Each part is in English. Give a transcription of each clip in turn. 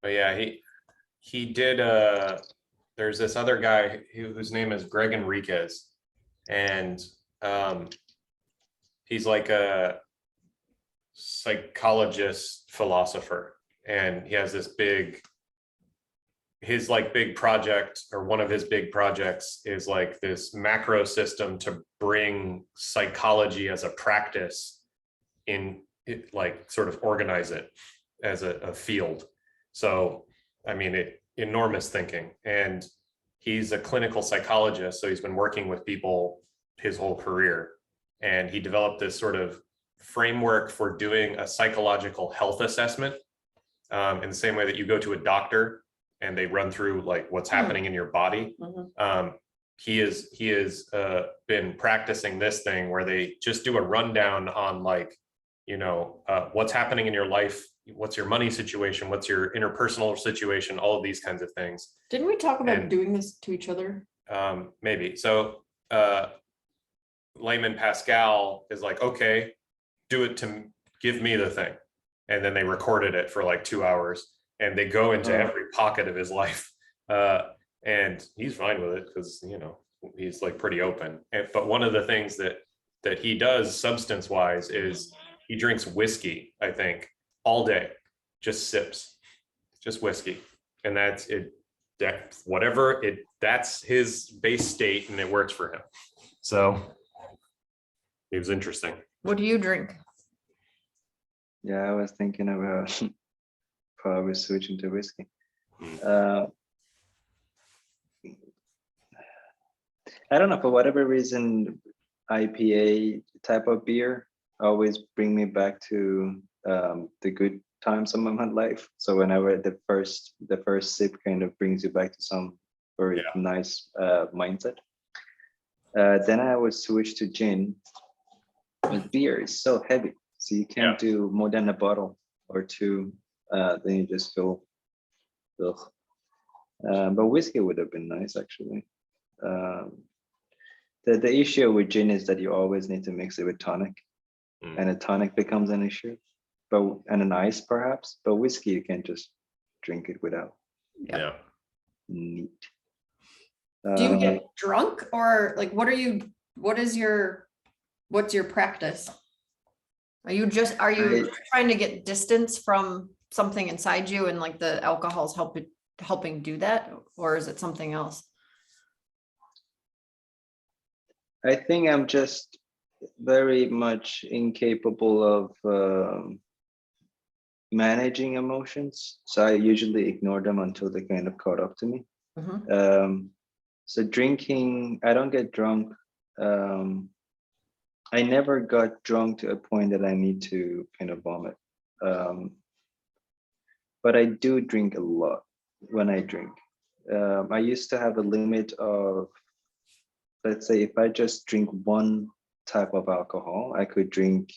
But yeah, he did there's this other guy whose name is Greg Enriquez, and he's like a psychologist philosopher, and he has this big project, or one of his big projects is like this macro system to bring psychology as a practice in it, like sort of organize it as a field. So I mean, enormous thinking. And he's a clinical psychologist, so he's been working with people his whole career, and he developed this sort of framework for doing a psychological health assessment, in the same way that you go to a doctor and they run through like what's happening in your body. He has been practicing this thing where they just do a rundown on like, what's happening in your life, what's your money situation, what's your interpersonal situation, all of these kinds of things. Didn't we talk about doing this to each other? Maybe. So Layman Pascal is like, okay, do it to give me the thing. And then they recorded it for like 2 hours, and they go into every pocket of his life. And he's fine with it because, he's like pretty open. But one of the things that he does substance wise is he drinks whiskey, I think, all day, just sips, just whiskey. And that's it. That's his base state, and it works for him. So it was interesting. What do you drink? Yeah, I was thinking about probably switching to whiskey. I don't know, for whatever reason, IPA type of beer always bring me back to the good times of my life. So whenever the first sip kind of brings you back to some very nice mindset. Then I would switch to gin. But beer is so heavy, so you can't do more than a bottle or two. Then you just feel, ugh. But whiskey would have been nice, actually. The issue with gin is that you always need to mix it with tonic, and a tonic becomes an issue, and an ice perhaps. But whiskey, you can just drink it without. Yeah. Neat. Do you get drunk, or like what's your practice? Are you trying to get distance from something inside you, and like the alcohol's helping do that, or is it something else? I think I'm just very much incapable of managing emotions. So I usually ignore them until they kind of caught up to me. So drinking, I don't get drunk. I never got drunk to a point that I need to kind of vomit. But I do drink a lot when I drink. I used to have a limit of, let's say, if I just drink one type of alcohol, I could drink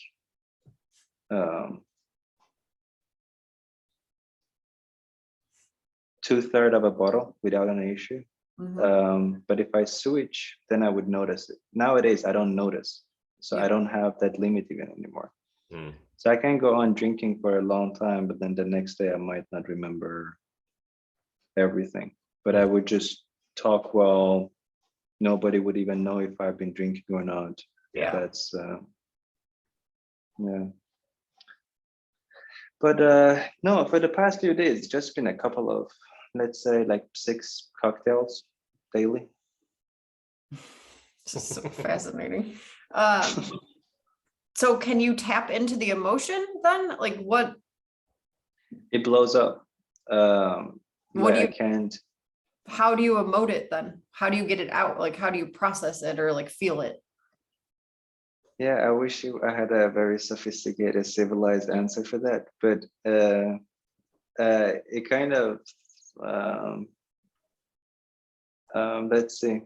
2/3 of a bottle without an issue. But if I switch, then I would notice it. Nowadays, I don't notice. So I don't have that limit even anymore. So I can go on drinking for a long time, but then the next day I might not remember everything. But I would just talk while nobody would even know if I've been drinking or not. Yeah. That's yeah. But no, for the past few days, it's just been a couple of, let's say, like 6 cocktails daily. This is so fascinating. So can you tap into the emotion then? Like what? It blows up. What do you? I can't. How do you emote it then? How do you get it out? Like how do you process it or like feel it? Yeah, I wish I had a very sophisticated, civilized answer for that, but it kind of let's see.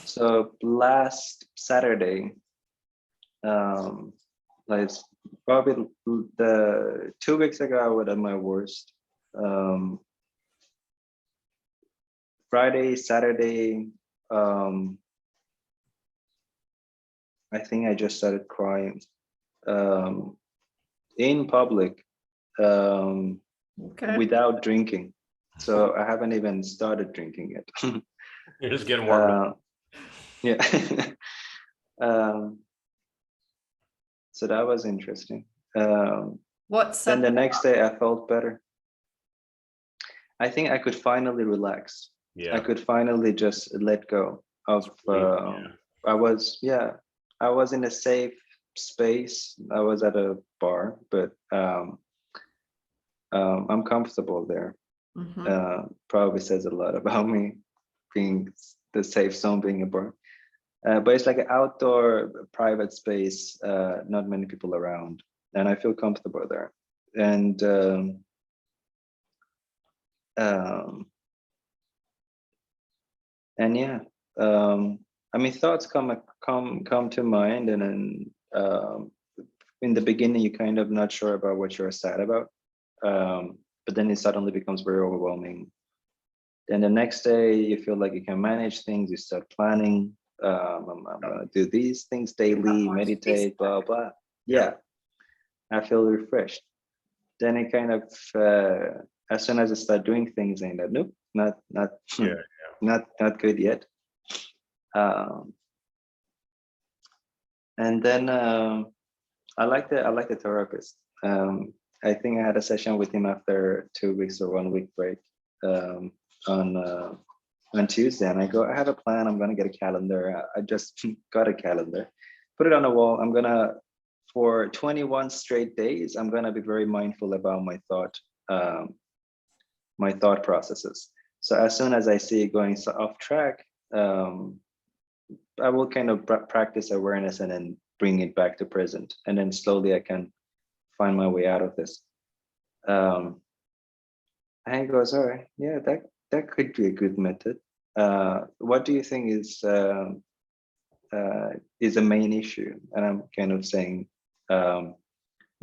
So last Saturday, like probably the 2 weeks ago, I was at my worst. Friday, Saturday, I think I just started crying in public. Okay. without drinking. So I haven't even started drinking yet. You're just getting warmed up. Yeah. So that was interesting. What Then set the next day I felt better. I think I could finally relax. Yeah. I could finally just let go of, Yeah. I was in a safe space. I was at a bar, but I'm comfortable there. Mhm. Probably says a lot about me being the safe zone, being a bar. But it's like an outdoor private space, not many people around, and I feel comfortable there. And um, yeah, I mean, thoughts come to mind, and then in the beginning you're kind of not sure about what you're sad about, but then it suddenly becomes very overwhelming. Then the next day you feel like you can manage things. You start planning. I'm gonna do these things daily, meditate, blah blah. Yeah, I feel refreshed. Then it kind of as soon as I start doing things, I end up, nope, not Yeah. not good yet. And then I like the therapist. I think I had a session with him after 2 weeks or 1 week break on Tuesday, and I go, I have a plan. I'm gonna get a calendar. I just got a calendar, put it on the wall. I'm gonna, for 21 straight days, I'm gonna be very mindful about my thought processes. So as soon as I see it going off track, I will kind of practice awareness and then bring it back to present, and then slowly I can find my way out of this. And he goes, all right, yeah, that could be a good method. What do you think is a main issue? And I'm kind of saying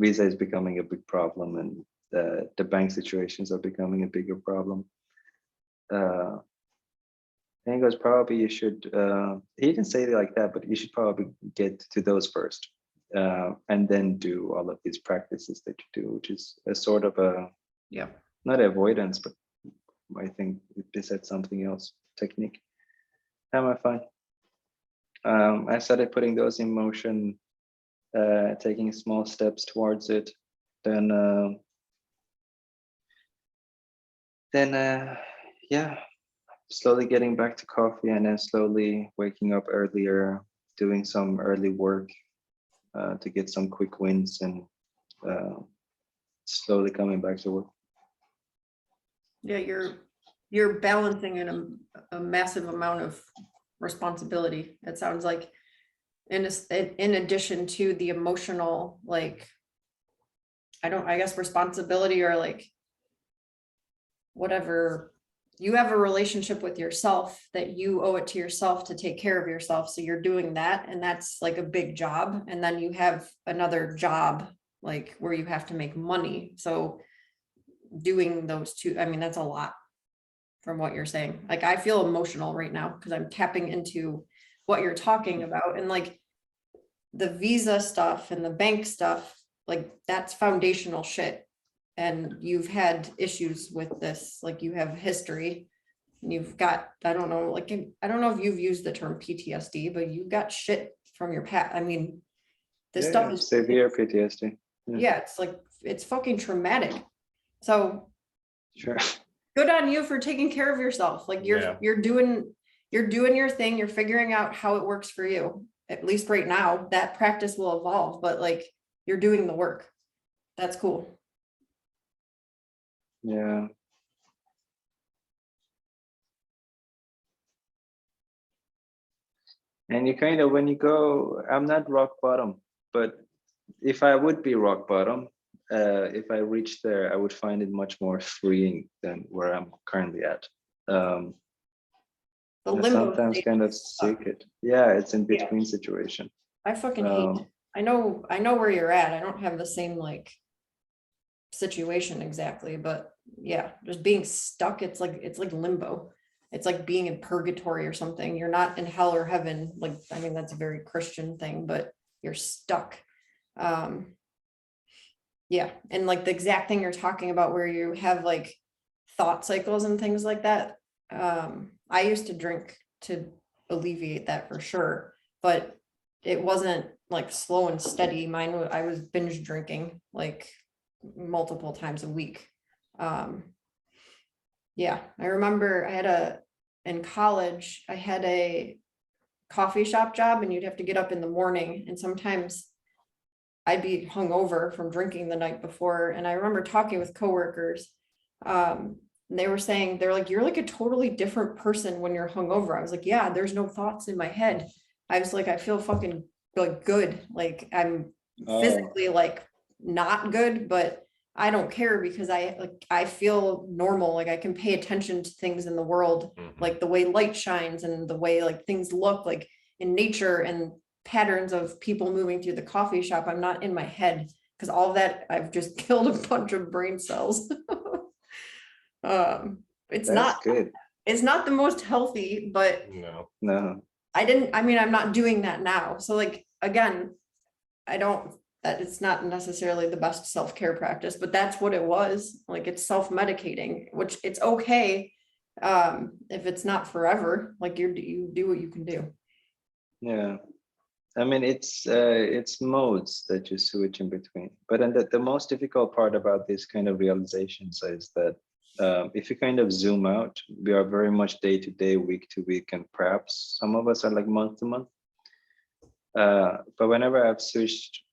visa is becoming a big problem, and the bank situations are becoming a bigger problem. And he goes, probably you should, he didn't say it like that, but you should probably get to those first, and then do all of these practices that you do, which is a sort of a, Yeah. not avoidance, but I think they said something else, technique. Am I fine? I started putting those in motion, taking small steps towards it. Then yeah, slowly getting back to coffee, and then slowly waking up earlier, doing some early work to get some quick wins, and slowly coming back to work. Yeah, you're balancing in a massive amount of responsibility. It sounds like, in addition to the emotional, like, I guess responsibility, or like whatever, you have a relationship with yourself that you owe it to yourself to take care of yourself. So you're doing that, and that's like a big job. And then you have another job, like where you have to make money. So doing those two, I mean, that's a lot from what you're saying. Like, I feel emotional right now because I'm tapping into what you're talking about, and like the visa stuff and the bank stuff, like that's foundational shit. And you've had issues with this, like you have history, and you've got, I don't know, like, I don't know if you've used the term PTSD, but you've got shit from your past. I mean, this stuff is severe PTSD. yeah, it's like, it's fucking traumatic. So Sure. good on you for taking care of yourself. Like you're doing your thing, you're figuring out how it works for you. At least right now, that practice will evolve, but like you're doing the work. That's cool. Yeah. And you kind of, when you go, I'm not rock bottom, but if I would be rock bottom, if I reach there, I would find it much more freeing than where I'm currently at. The I limbo sometimes state kind of is seek it. Yeah, it's in between situation. I fucking hate it. I know where you're at. I don't have the same like situation exactly, but yeah, just being stuck, it's like limbo. It's like being in purgatory or something. You're not in hell or heaven. Like, I mean, that's a very Christian thing, but you're stuck. Yeah, and like the exact thing you're talking about where you have like thought cycles and things like that. I used to drink to alleviate that for sure, but it wasn't like slow and steady. I was binge drinking like multiple times a week. Yeah, I remember in college, I had a coffee shop job and you'd have to get up in the morning, and sometimes I'd be hungover from drinking the night before. And I remember talking with coworkers. And they were saying, they're like, you're like a totally different person when you're hungover. I was like, yeah, there's no thoughts in my head. I was like, I feel fucking like good. Like I'm physically like not good, but I don't care because I feel normal. Like I can pay attention to things in the world, like the way light shines and the way like things look like in nature and patterns of people moving through the coffee shop. I'm not in my head because all of that I've just killed a bunch of brain cells. It's That's not good. it's not the most healthy, but No. I'm not doing that now. So like again, I don't that it's not necessarily the best self-care practice, but that's what it was. Like it's self-medicating, which it's okay if it's not forever. Like you do what you can do. Yeah. I mean, it's modes that you switch in between. But then the most difficult part about this kind of realizations is that if you kind of zoom out, we are very much day to day, week to week, and perhaps some of us are like month to month. But whenever I've switched,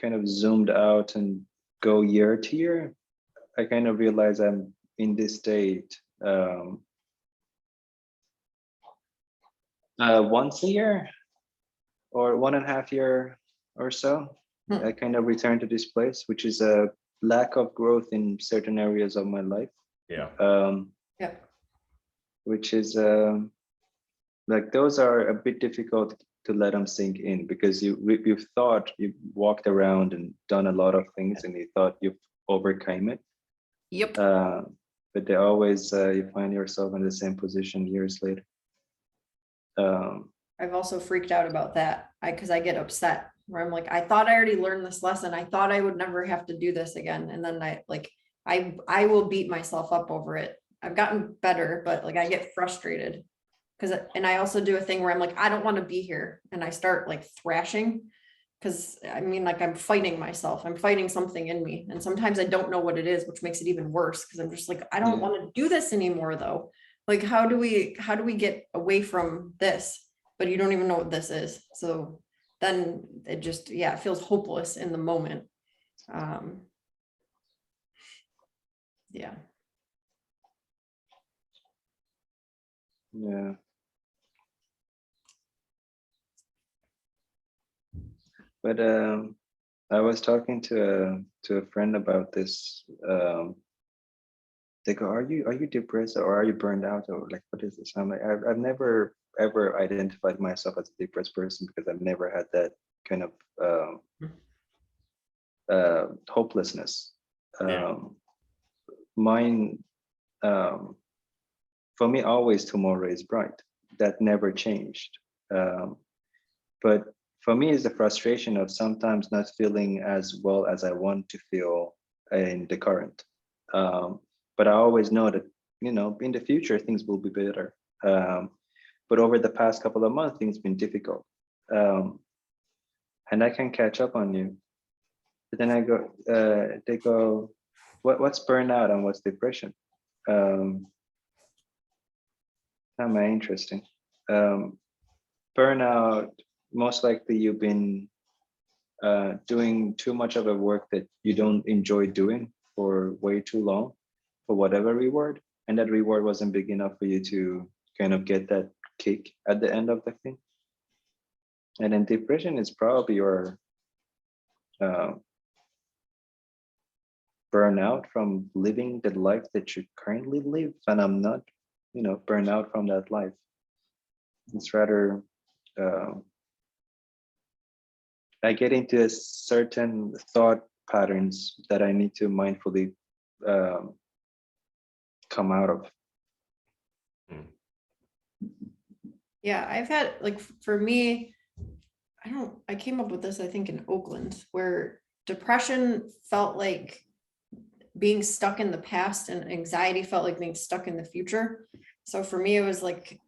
kind of zoomed out and go year to year, I kind of realize I'm in this state once a year or 1.5 year or so. I kind of return to this place, which is a lack of growth in certain areas of my life. Yeah. Yeah. Which is like those are a bit difficult to let them sink in because you've thought you've walked around and done a lot of things and you thought you've overcome it. Yep. But they always you find yourself in the same position years later. I've also freaked out about that because I get upset where I'm like, I thought I already learned this lesson. I thought I would never have to do this again. And then I will beat myself up over it. I've gotten better, but like I get frustrated and I also do a thing where I'm like, I don't want to be here. And I start like thrashing because I mean, like I'm fighting myself. I'm fighting something in me. And sometimes I don't know what it is, which makes it even worse because I'm just like, I don't want to do this anymore though. Like, how do we get away from this? But you don't even know what this is. So then it just, it feels hopeless in the moment. Yeah. Yeah. But I was talking to a friend about this. They go, are you depressed or are you burned out or like what is this? I'm like, I've never ever identified myself as a depressed person because I've never had that kind of hopelessness. Mine, for me, always tomorrow is bright. That never changed. But for me, it's the frustration of sometimes not feeling as well as I want to feel in the current. But I always know that, in the future, things will be better. But over the past couple of months, things have been difficult. And I can catch up on you. But then they go, what's burnout and what's depression? Interesting. Burnout, most likely you've been doing too much of a work that you don't enjoy doing for way too long for whatever reward, and that reward wasn't big enough for you to kind of get that kick at the end of the thing. And then depression is probably your burnout from living the life that you currently live, and I'm not burn out from that life. It's rather I get into a certain thought patterns that I need to mindfully come out of. Yeah, I've had like for me, I came up with this, I think in Oakland, where depression felt like being stuck in the past, and anxiety felt like being stuck in the future. So for me, it was like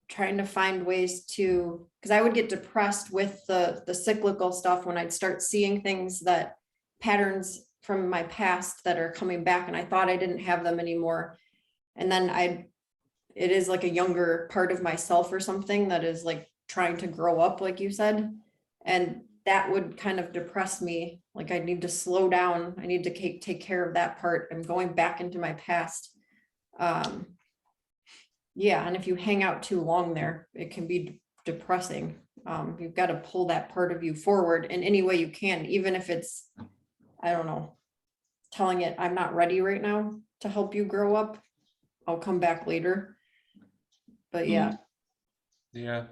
trying to find ways to, because I would get depressed with the cyclical stuff when I'd start seeing things, that patterns from my past that are coming back, and I thought I didn't have them anymore. And then it is like a younger part of myself or something that is like trying to grow up, like you said. And that would kind of depress me. Like I need to slow down. I need to take care of that part. I'm going back into my past. Yeah, and if you hang out too long there, it can be depressing. You've got to pull that part of you forward in any way you can, even if it's, I don't know, telling it, I'm not ready right now to help you grow up. I'll come back later. But yeah. Yeah,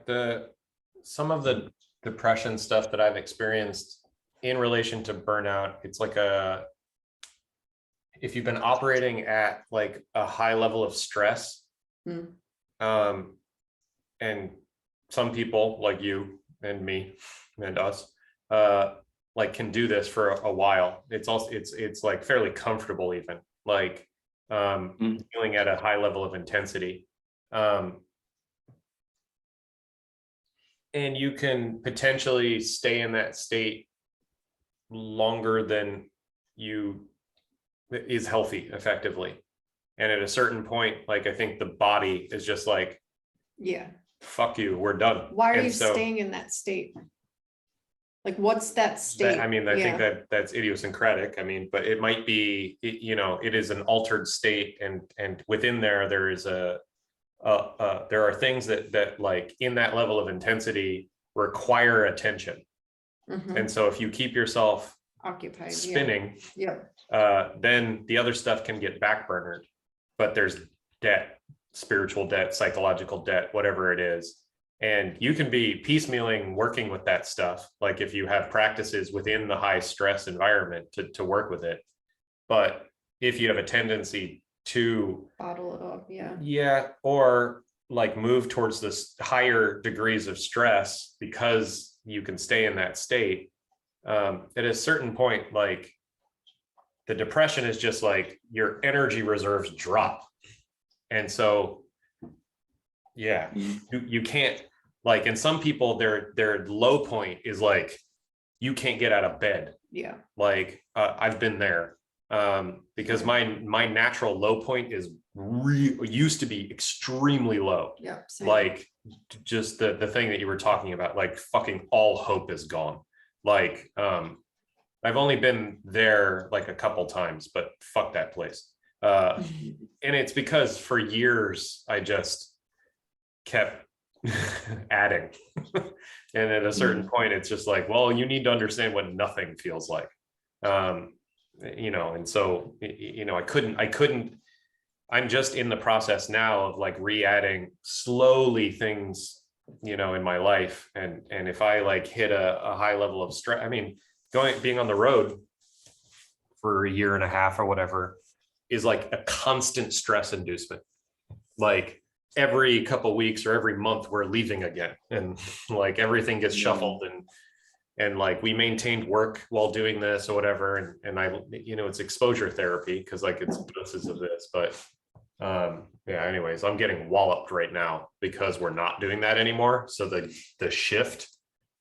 some of the depression stuff that I've experienced in relation to burnout, it's like if you've been operating at like a high level of stress, and some people like you and me and us, like can do this for a while. It's also, it's like fairly comfortable even, like feeling at a high level of intensity. And you can potentially stay in that state longer than is healthy effectively. And at a certain point, like I think the body is just like, Yeah. fuck you, we're done. Why are And you so staying in that state? Like, what's that state? I mean, I think that's idiosyncratic. I mean, but it might be, you know, it is an altered state, and within there is there are things that like in that level of intensity require attention. And so if you keep yourself occupied, spinning, yeah. then the other stuff can get backburnered. But there's debt, spiritual debt, psychological debt, whatever it is. And you can be piecemealing working with that stuff, like if you have practices within the high stress environment to work with it. But if you have a tendency to bottle it up, or like move towards this higher degrees of stress because you can stay in that state, at a certain point, like the depression is just like your energy reserves drop. And so you can't, like, and some people their low point is like you can't get out of bed. Like I've been there, because my natural low point is used to be extremely low. Like just the thing that you were talking about, like fucking all hope is gone. Like I've only been there like a couple times, but fuck that place. And it's because for years I just kept adding. And at a certain point, it's just like, well, you need to understand what nothing feels like. You know, and so, you know, I couldn't, I'm just in the process now of like re-adding slowly things, you know, in my life. And if I like hit a high level of stress, I mean, being on the road for a year and a half or whatever is like a constant stress inducement. Like every couple of weeks or every month we're leaving again, and like everything gets shuffled, and like we maintained work while doing this or whatever, and I, you know, it's exposure therapy because like it's doses of this, but yeah, anyways, I'm getting walloped right now because we're not doing that anymore. So the shift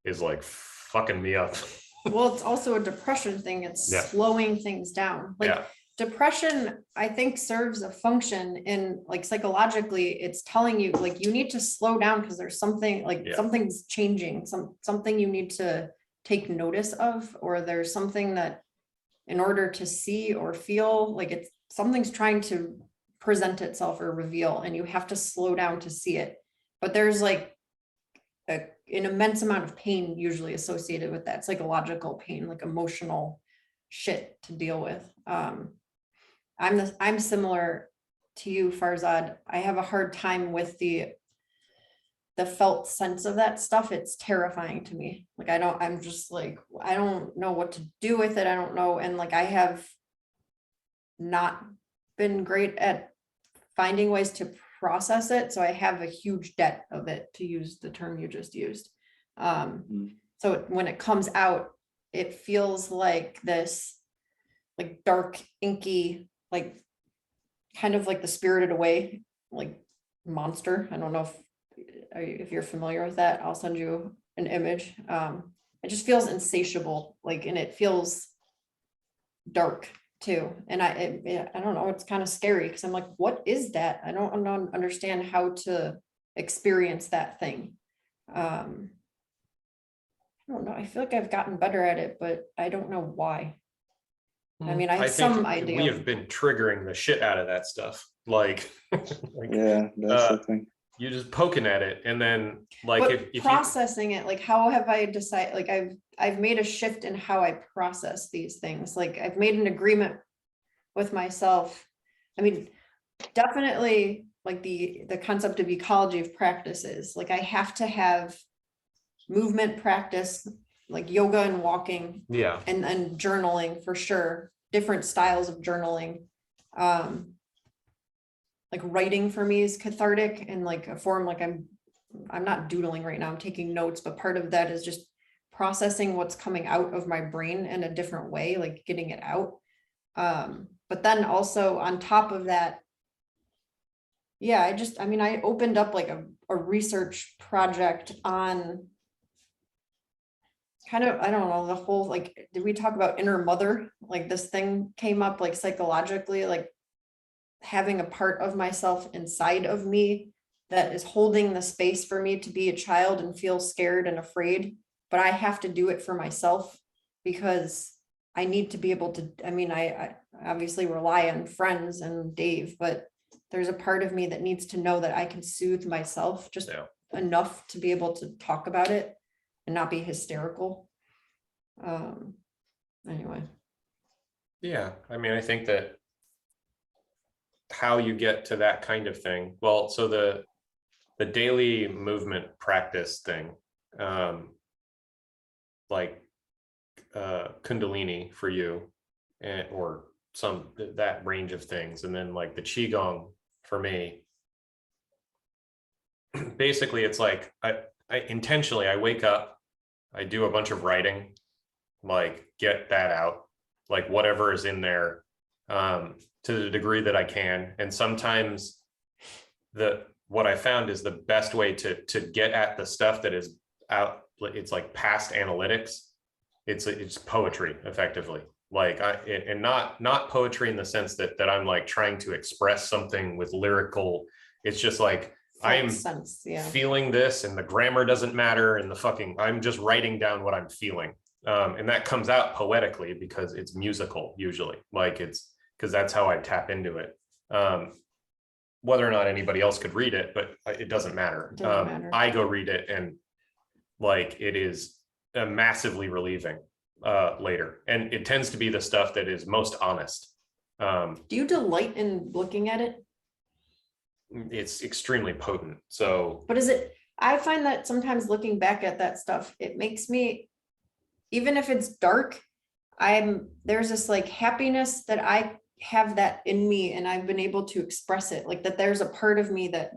is like fucking me up. Well, it's also a depression thing. It's slowing things down. Like depression, I think, serves a function in, like, psychologically, it's telling you like you need to slow down because there's something like something's changing, something you need to take notice of, or there's something that in order to see or feel like it's something's trying to present itself or reveal, and you have to slow down to see it. But there's like an immense amount of pain usually associated with that, psychological pain, like emotional shit to deal with. I'm similar to you, Farzad. I have a hard time with the felt sense of that stuff. It's terrifying to me. Like I'm just like, I don't know what to do with it. I don't know. And like, I have not been great at finding ways to process it. So I have a huge debt of it, to use the term you just used. So when it comes out, it feels like this like dark, inky, like kind of like the Spirited Away, like monster. I don't know if you're familiar with that. I'll send you an image. It just feels insatiable, like, and it feels dark too. And I don't know, it's kind of scary because I'm like, what is that? I don't understand how to experience that thing. I don't know. I feel like I've gotten better at it, but I don't know why. I mean, I have think some idea. we have been triggering the shit out of that stuff. Like, Yeah, that's the thing. you're just poking at it, and then like But if processing it, like how have I decided, like I've made a shift in how I process these things. Like I've made an agreement with myself. I mean, definitely like the concept of ecology of practices. Like I have to have movement practice, like yoga and walking, yeah, and journaling for sure. Different styles of journaling. Like writing for me is cathartic and like a form, like I'm not doodling right now, I'm taking notes, but part of that is just processing what's coming out of my brain in a different way, like getting it out. But then also on top of that, yeah, I opened up like a research project on kind of, I don't know, the whole, like, did we talk about inner mother? Like this thing came up like psychologically, like having a part of myself inside of me that is holding the space for me to be a child and feel scared and afraid, but I have to do it for myself because I need to be able to, I mean, I obviously rely on friends and Dave, but there's a part of me that needs to know that I can soothe myself just enough to be able to talk about it and not be hysterical. Anyway. yeah. I mean, I think that how you get to that kind of thing. Well, so the daily movement practice thing, like Kundalini for you, or that range of things, and then like the Qigong for me. Basically, it's like I intentionally I wake up, I do a bunch of writing, like get that out, like whatever is in there, to the degree that I can. And sometimes what I found is the best way to get at the stuff that is out, it's like past analytics. It's poetry effectively. Like and not poetry in the sense that I'm like trying to express something with lyrical. It's just like I am feeling this, and the grammar doesn't matter, and I'm just writing down what I'm feeling. And that comes out poetically because it's musical usually, like it's because that's how I tap into it. Whether or not anybody else could read it, but it doesn't matter. I go read it, and like it is massively relieving later. And it tends to be the stuff that is most honest. Do you delight in looking at it? It's extremely potent. So, but I find that sometimes looking back at that stuff, it makes me, even if it's dark, there's this like happiness that I have that in me, and I've been able to express it, like that there's a part of me that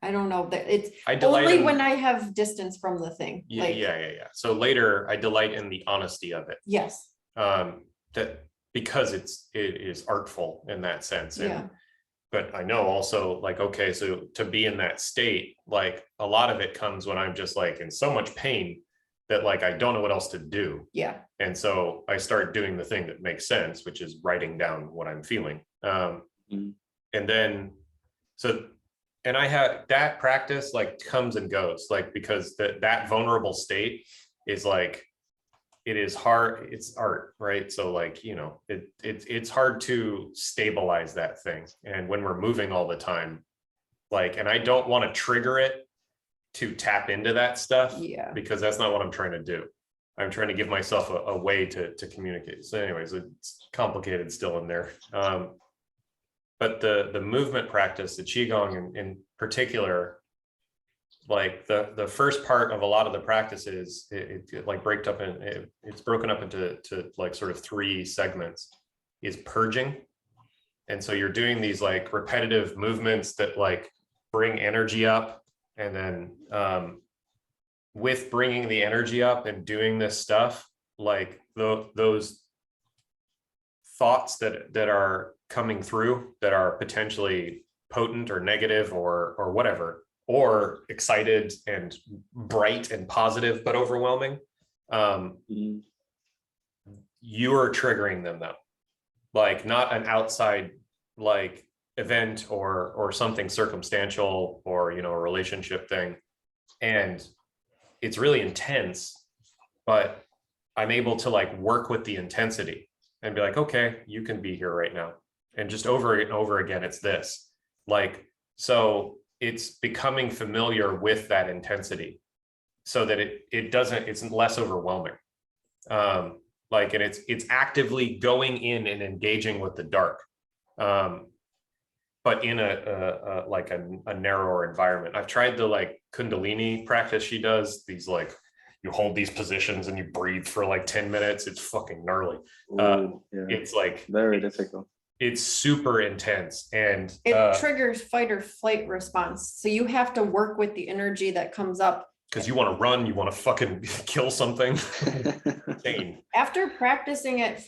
I don't know, that it's only when I have distance from the thing. Yeah, like, yeah. So later I delight in the honesty of it. Yes. That because it is artful in that sense. And, but I know also like, okay, so to be in that state, like a lot of it comes when I'm just like in so much pain that like I don't know what else to do. Yeah. And so I start doing the thing that makes sense, which is writing down what I'm feeling. And then and I have that practice like comes and goes, like because that vulnerable state is like, it is hard, it's art, right? So like, you know, it's hard to stabilize that thing. And when we're moving all the time, like, and I don't want to trigger it to tap into that stuff, because that's not what I'm trying to do. I'm trying to give myself a way to communicate. So anyways, it's complicated still in there. But the movement practice, the Qigong in particular, like the first part of a lot of the practices, it like it's broken up into like sort of 3 segments, is purging. And so you're doing these like repetitive movements that like bring energy up. And then with bringing the energy up and doing this stuff, like those thoughts that are coming through that are potentially potent or negative or whatever, or excited and bright and positive but overwhelming, you're triggering them though, like not an outside like event or something circumstantial or, you know, a relationship thing. And it's really intense, but I'm able to like work with the intensity and be like, okay, you can be here right now. And just over and over again, it's this. Like, so it's becoming familiar with that intensity so that it's less overwhelming. Like, and it's actively going in and engaging with the dark. But in a narrower environment. I've tried the like Kundalini practice she does, these like, you hold these positions and you breathe for like 10 minutes. It's fucking gnarly. Yeah. It's like very difficult. It's super intense, and it triggers fight or flight response. So you have to work with the energy that comes up. Because you want to run, you want to fucking kill something. Insane. After practicing it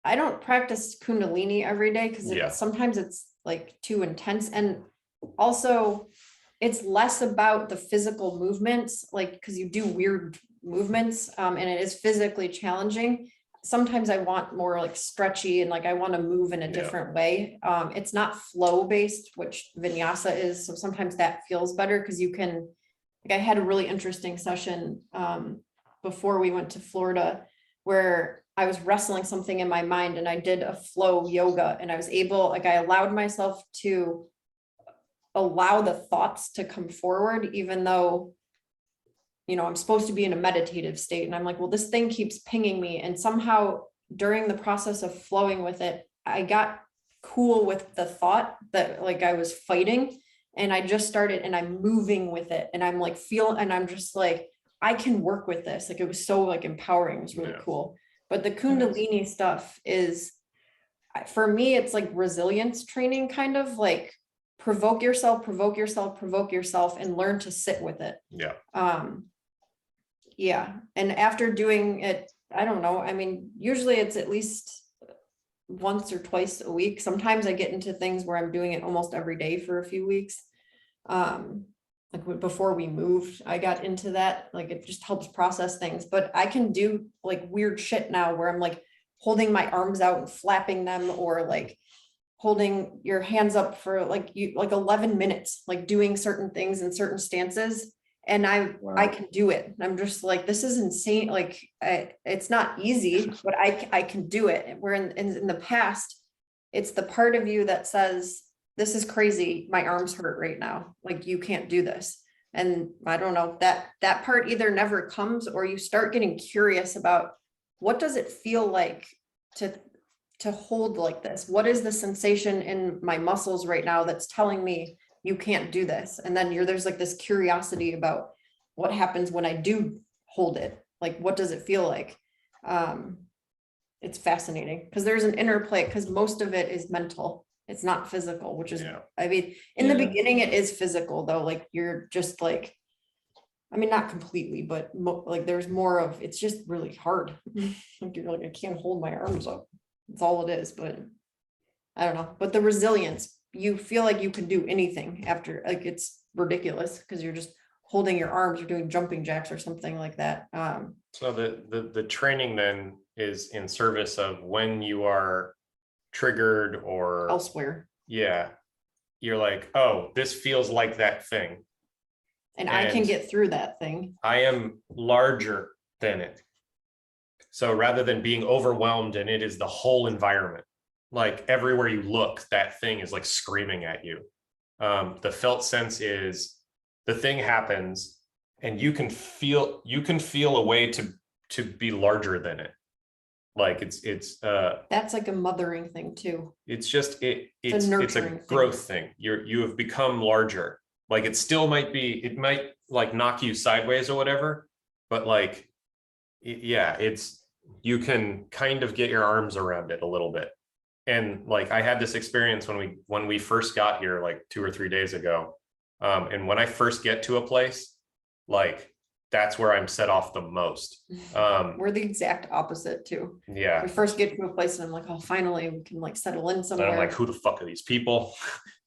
I don't practice Kundalini every day because sometimes it's like too intense. And also it's less about the physical movements, like, because you do weird movements and it is physically challenging. Sometimes I want more like stretchy and like I want to move in a different way. It's not flow based, which vinyasa is. So sometimes that feels better because you can, like I had a really interesting session before we went to Florida where I was wrestling something in my mind and I did a flow yoga and I was able, like I allowed myself to allow the thoughts to come forward, even though, you know, I'm supposed to be in a meditative state. And I'm like, well, this thing keeps pinging me. And somehow during the process of flowing with it, I got cool with the thought that like I was fighting, and I just started and I'm moving with it. And I'm like, and I'm just like, I can work with this. Like, it was so like empowering. It was really cool. But the Kundalini stuff is, for me, it's like resilience training, kind of like provoke yourself, and learn to sit with it. Yeah. And after doing it, I don't know. I mean, usually it's at least once or twice a week. Sometimes I get into things where I'm doing it almost every day for a few weeks. Like before we moved, I got into that. Like, it just helps process things. But I can do like weird shit now where I'm like holding my arms out and flapping them, or like holding your hands up for like 11 minutes, like doing certain things in certain stances. And I can do it. I'm just like, this is insane. Like, it's not easy, but I can do it. Where in the past, it's the part of you that says, this is crazy. My arms hurt right now. Like, you can't do this. And I don't know, that part either never comes, or you start getting curious about what does it feel like to hold like this? What is the sensation in my muscles right now that's telling me you can't do this? And then there's like this curiosity about what happens when I do hold it. Like, what does it feel like? It's fascinating because there's an interplay, because most of it is mental. It's not physical, which is, I mean, in the beginning it is physical though. Like, you're just like, I mean, not completely, but like there's more of, it's just really hard. Like, you're like, I can't hold my arms up. That's all it is. But I don't know. But the resilience, you feel like you can do anything after, like, it's ridiculous because you're just holding your arms or doing jumping jacks or something like that. So the training then is in service of when you are triggered or elsewhere. Yeah. You're like, oh, this feels like that thing. And I can get through that thing. I am larger than it. So rather than being overwhelmed and it is the whole environment, like everywhere you look, that thing is like screaming at you. The felt sense is the thing happens and you can feel a way to be larger than it. Like it's that's like a mothering thing too. It's just it's a growth thing. You have become larger. Like, it might like knock you sideways or whatever, but like you can kind of get your arms around it a little bit. And like, I had this experience when we first got here, like 2 or 3 days ago. And when I first get to a place, like, that's where I'm set off the most. We're the exact opposite too. Yeah. We first get to a place and I'm like, oh, finally we can like settle in And somewhere. I'm like, who the fuck are these people?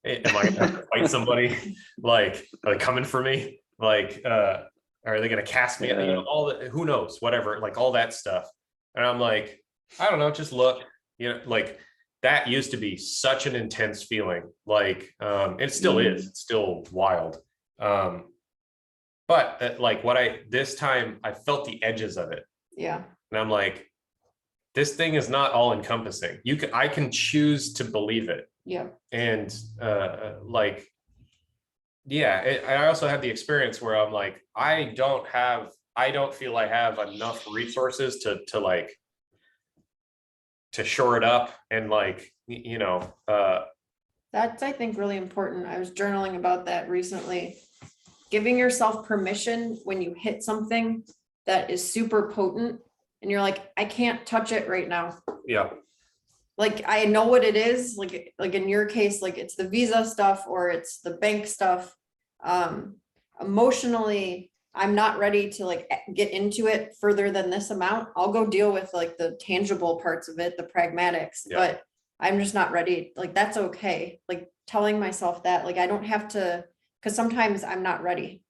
Am I gonna have to fight somebody? Like, are they coming for me? Like, are they gonna cast me? You know, all the, who knows, whatever, like all that stuff. And I'm like, I don't know, just look, you know, like that used to be such an intense feeling. Like, it still is, it's still wild. But like this time I felt the edges of it. Yeah. And I'm like, this thing is not all encompassing. I can choose to believe it. Yeah. And like, yeah, I also had the experience where I'm like, I don't feel I have enough resources to like, to shore it up. And like, you know, That's, I think, really important. I was journaling about that recently. Giving yourself permission when you hit something that is super potent and you're like, I can't touch it right now. yeah, Like, I know what it is, like in your case, like it's the visa stuff or it's the bank stuff. Emotionally, I'm not ready to like get into it further than this amount. I'll go deal with like the tangible parts of it, the pragmatics, Yeah. but I'm just not ready. Like, that's okay. Like telling myself that, like, I don't have to, because sometimes I'm not ready.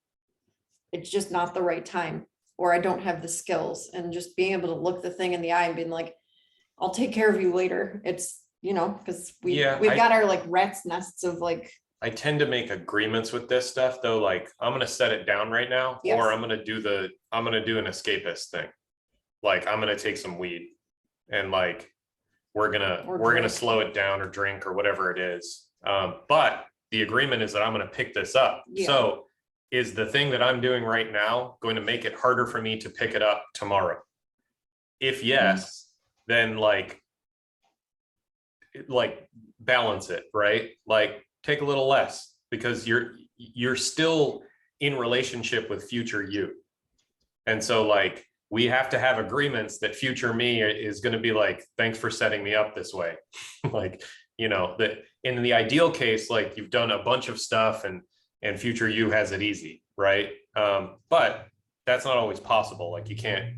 It's just not the right time, or I don't have the skills, and just being able to look the thing in the eye and being like, I'll take care of you later. It's, you know, because we've got our like rat's nests of like. I tend to make agreements with this stuff though. Like, I'm going to set it down right now, Yes. or I'm going to do an escapist thing. Like, I'm going to take some weed and like, we're going to slow it down or drink or whatever it is. But the agreement is that I'm going to pick this up. Yeah. So is the thing that I'm doing right now going to make it harder for me to pick it up tomorrow? If yes, then like balance it, right? Like, take a little less, because you're still in relationship with future you. And so like, we have to have agreements that future me is going to be like, thanks for setting me up this way. Like, you know, that in the ideal case, like you've done a bunch of stuff and future you has it easy, right? But that's not always possible. Like, you can't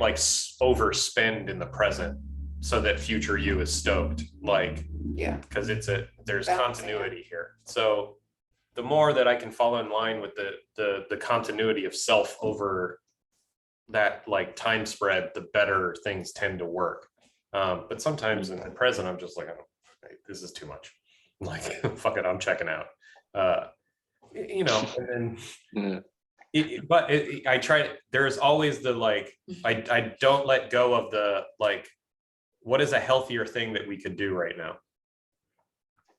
like overspend in the present so that future you is stoked. Like, Yeah. because there's Balancing continuity here. So the more that I can fall in line with the continuity of self over that like time spread, the better things tend to work. But sometimes in the present, I'm just like, oh, this is too much. Like, fuck it, I'm checking out. You know, and then I try. There's always the like, I don't let go of the like, what is a healthier thing that we could do right now?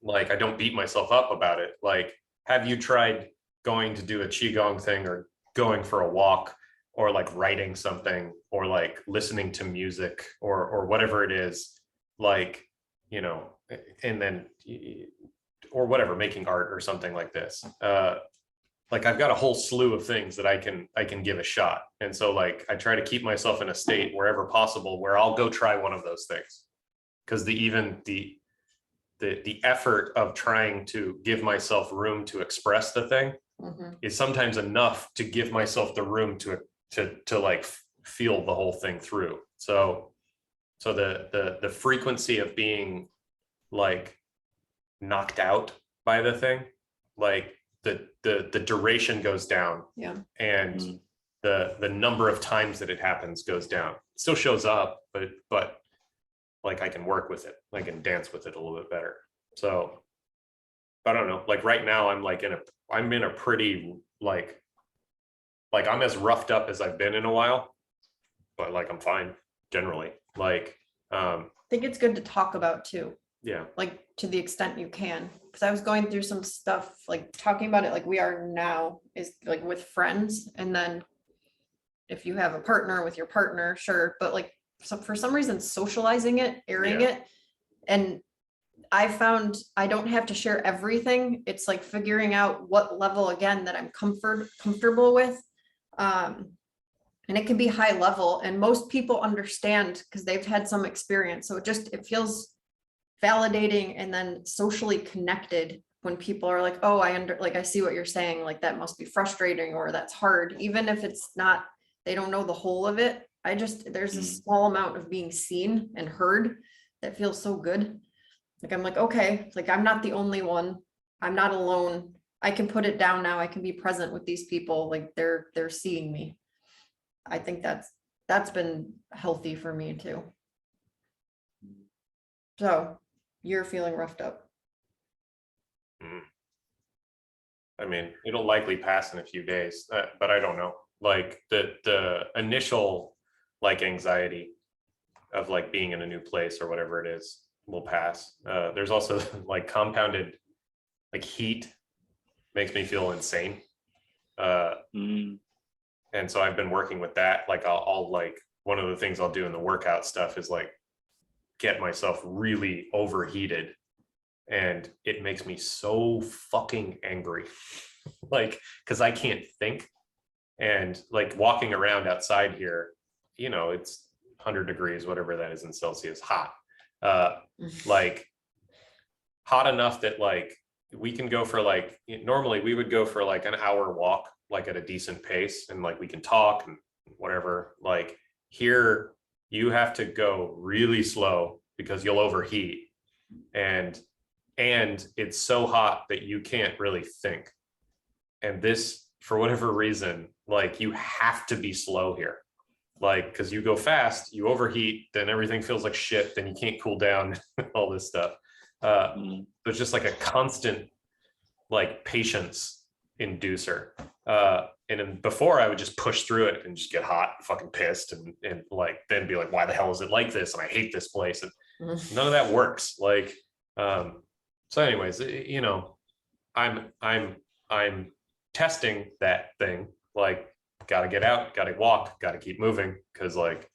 Like, I don't beat myself up about it. Like, have you tried going to do a qigong thing, or going for a walk, or like writing something, or like listening to music, or whatever it is, like, you know, and then, or whatever, making art or something like this. Like, I've got a whole slew of things that I can give a shot. And so like, I try to keep myself in a state wherever possible where I'll go try one of those things. Because the effort of trying to give myself room to express the thing is sometimes enough to give myself the room to like feel the whole thing through. So the frequency of being like knocked out by the thing, like the duration goes down. Yeah. And the number of times that it happens goes down. It still shows up, but like, I can work with it. I can dance with it a little bit better. So I don't know, like right now I'm like I'm in a pretty like I'm as roughed up as I've been in a while, but like, I'm fine generally. Like, I think it's good to talk about too. Yeah. Like, to the extent you can, because I was going through some stuff, like talking about it like we are now is like with friends. And then if you have a partner, with your partner, sure. But like, for some reason, socializing it, airing it. And I found I don't have to share everything. It's like figuring out what level, again, that I'm comfortable with. And it can be high level, and most people understand because they've had some experience. So it feels validating and then socially connected when people are like, oh, I see what you're saying, like that must be frustrating or that's hard, even if it's not, they don't know the whole of it. There's a small amount of being seen and heard that feels so good. Like, I'm like, okay, it's like, I'm not the only one. I'm not alone. I can put it down now. I can be present with these people. Like they're seeing me. I think that's been healthy for me too. So you're feeling roughed up. I mean, it'll likely pass in a few days, but I don't know. Like the initial like anxiety of like being in a new place or whatever it is will pass. There's also like compounded like heat makes me feel insane. And so I've been working with that. Like I'll like, one of the things I'll do in the workout stuff is like get myself really overheated, and it makes me so fucking angry. Like, cause I can't think, and like walking around outside here, you know, it's 100 degrees, whatever that is in Celsius, hot. Like hot enough that like we can go for like, normally we would go for like an hour walk, like at a decent pace, and like we can talk and whatever. Like here you have to go really slow because you'll overheat, and it's so hot that you can't really think. And this, for whatever reason, like you have to be slow here. Like, because you go fast, you overheat, then everything feels like shit, then you can't cool down, all this stuff. It's just like a constant like patience inducer. And then before I would just push through it and just get hot and fucking pissed and like then be like, why the hell is it like this? And I hate this place. And none of that works. Like, so anyways, you know, I'm testing that thing, like, got to get out, got to walk, got to keep moving, because like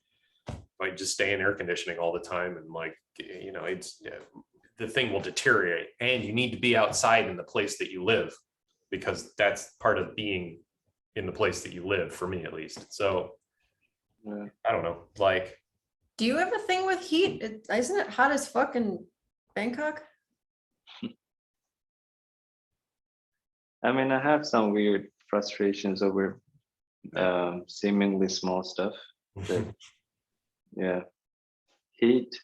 I just stay in air conditioning all the time, and like, you know, it's the thing will deteriorate, and you need to be outside in the place that you live, because that's part of being in the place that you live, for me at least. So I don't know, like, do you have a thing with heat? Isn't it hot as fuck in Bangkok? I mean, I have some weird frustrations over seemingly small stuff. But, yeah, heat.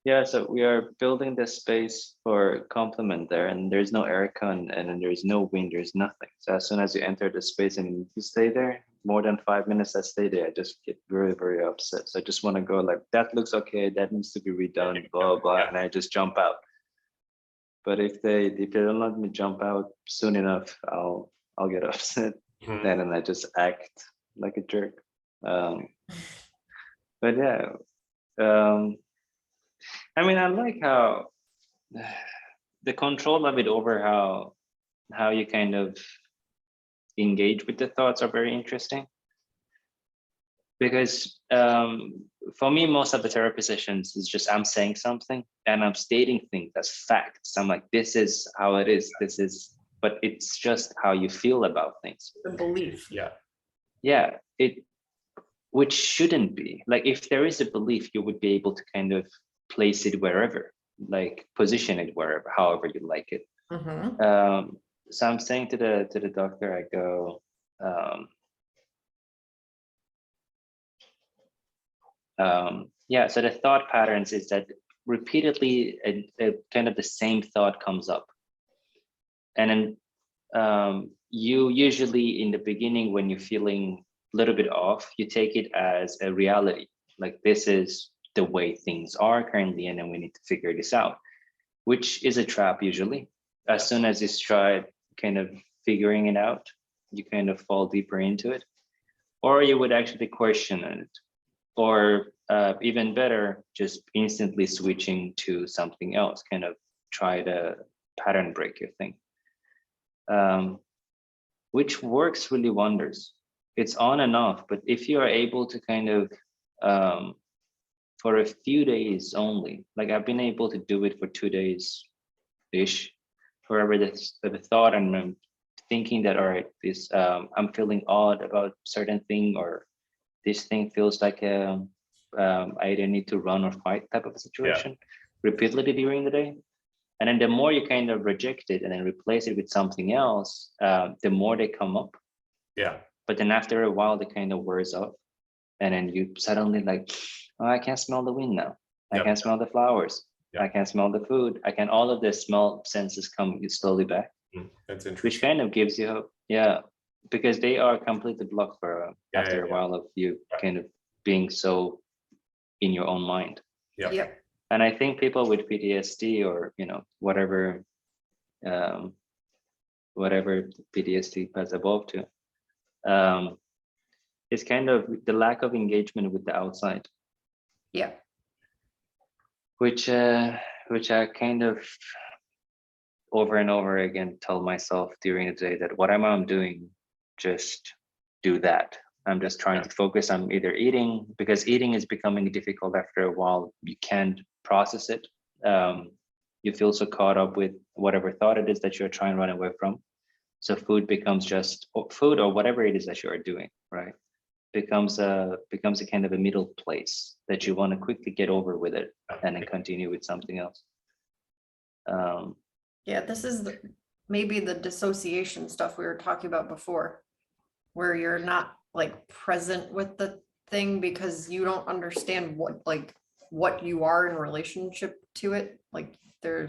Yeah, so we are building this space for complement there, and there's no aircon, and then there's no wind, there's nothing. So as soon as you enter the space and you stay there more than 5 minutes, I stay there, I just get very, very upset. So I just want to go like, that looks okay, that needs to be redone, blah, blah, and I just jump out. But if they don't let me jump out soon enough, I'll get upset, and then I just act like a jerk. But yeah, I mean, I like how the control of it over how you kind of engage with the thoughts are very interesting. Because for me, most of the therapy sessions is just I'm saying something and I'm stating things as facts. I'm like, this is how it is. This is, but it's just how you feel about things. The belief. Yeah. Which shouldn't be. Like, if there is a belief, you would be able to kind of place it wherever, like position it wherever, however you like it. So I'm saying to the doctor, I go, yeah, so the thought patterns is that repeatedly a kind of the same thought comes up. And then you usually in the beginning, when you're feeling a little bit off, you take it as a reality, like this is the way things are currently, and then we need to figure this out, which is a trap usually. As soon as you try kind of figuring it out, you kind of fall deeper into it, or you would actually question it, or even better, just instantly switching to something else, kind of try to pattern break your thing, which works really wonders. It's on and off, but if you are able to kind of for a few days only, like I've been able to do it for 2 days ish, wherever the thought and I'm thinking that, all right, this I'm feeling odd about certain thing, or this thing feels like I either need to run or fight type of situation repeatedly during the day. And then the more you kind of reject it and then replace it with something else, the more they come up. Yeah. But then after a while, it kind of wears off. And then you suddenly like, oh, I can smell the wind now. I Yep. can smell the flowers. Yep. I can smell the food. I can, all of the smell senses come slowly back, That's interesting. which kind of gives you hope. Yeah. Because they are completely blocked for after a while of you kind of being so in your own mind. Yeah. Yep. And I think people with PTSD or, you know, whatever PTSD has evolved to, it's kind of the lack of engagement with the outside, Yeah. which I kind of over and over again tell myself during the day that whatever I'm doing, just do that. I'm just trying to focus on either eating, because eating is becoming difficult after a while. You can't process it. You feel so caught up with whatever thought it is that you're trying to run away from. So food becomes just food, or whatever it is that you're doing, right? Becomes a kind of a middle place that you want to quickly get over with it and then continue with something else. Yeah, this is maybe the dissociation stuff we were talking about before, where you're not like present with the thing because you don't understand what you are in relationship to it. Like I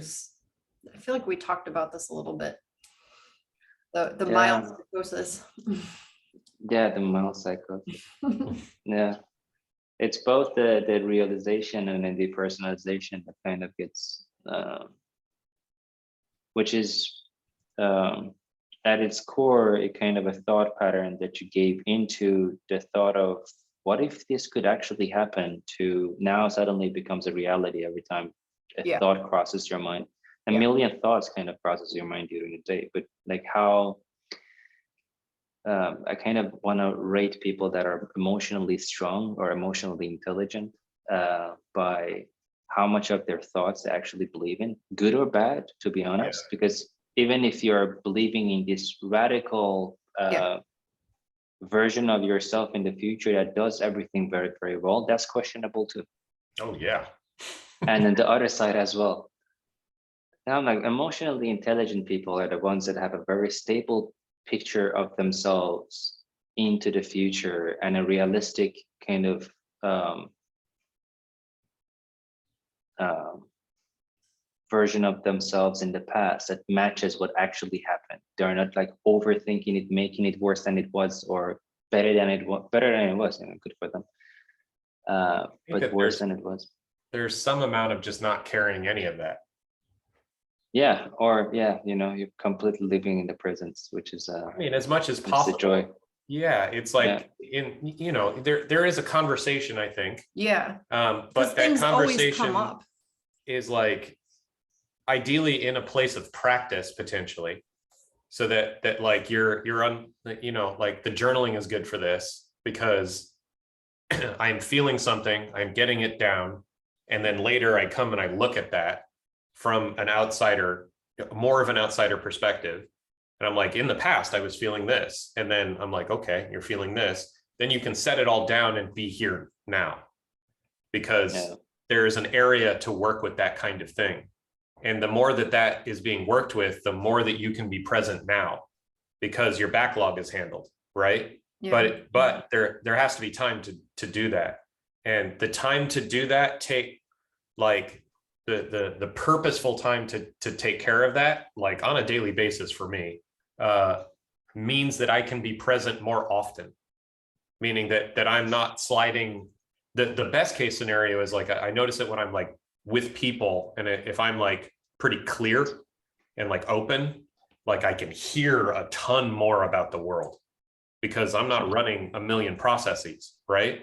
feel like we talked about this a little bit. The mild psychosis. Yeah, the mild psychosis. Yeah, it's both the realization and then the personalization that kind of gets, which is at its core a kind of a thought pattern that you gave into the thought of what if this could actually happen, to now suddenly becomes a reality every time a thought crosses your mind. A million thoughts kind of crosses your mind during the day, but like how I kind of want to rate people that are emotionally strong or emotionally intelligent by how much of their thoughts they actually believe in, good or bad, to be honest. Because even if you're believing in this radical version of yourself in the future that does everything very, very well, that's questionable too. Oh yeah. And then the other side as well. Now, like emotionally intelligent people are the ones that have a very stable picture of themselves into the future and a realistic kind of version of themselves in the past that matches what actually happened. They're not like overthinking it, making it worse than it was, or better than it was. You know, good for them, but worse than it was. There's some amount of just not carrying any of that. Yeah, or you know, you're completely living in the presence, which is I mean, as much as possible. The joy. Yeah, it's like there is a conversation, I think. Yeah. But that conversation is like ideally in a place of practice potentially, so that like you're on, you know, like the journaling is good for this because I'm feeling something, I'm getting it down, and then later I come and I look at that from an outsider, more of an outsider perspective. And I'm like, in the past, I was feeling this. And then I'm like, okay, you're feeling this. Then you can set it all down and be here now, because there's an area to work with that kind of thing. And the more that is being worked with, the more that you can be present now, because your backlog is handled, right? Yeah. But there has to be time to do that. And the time to do that take like the purposeful time to take care of that, like on a daily basis for me, means that I can be present more often, meaning that I'm not sliding. The best case scenario is like, I notice it when I'm like with people, and if I'm like pretty clear and like open, like I can hear a ton more about the world because I'm not running a million processes, right?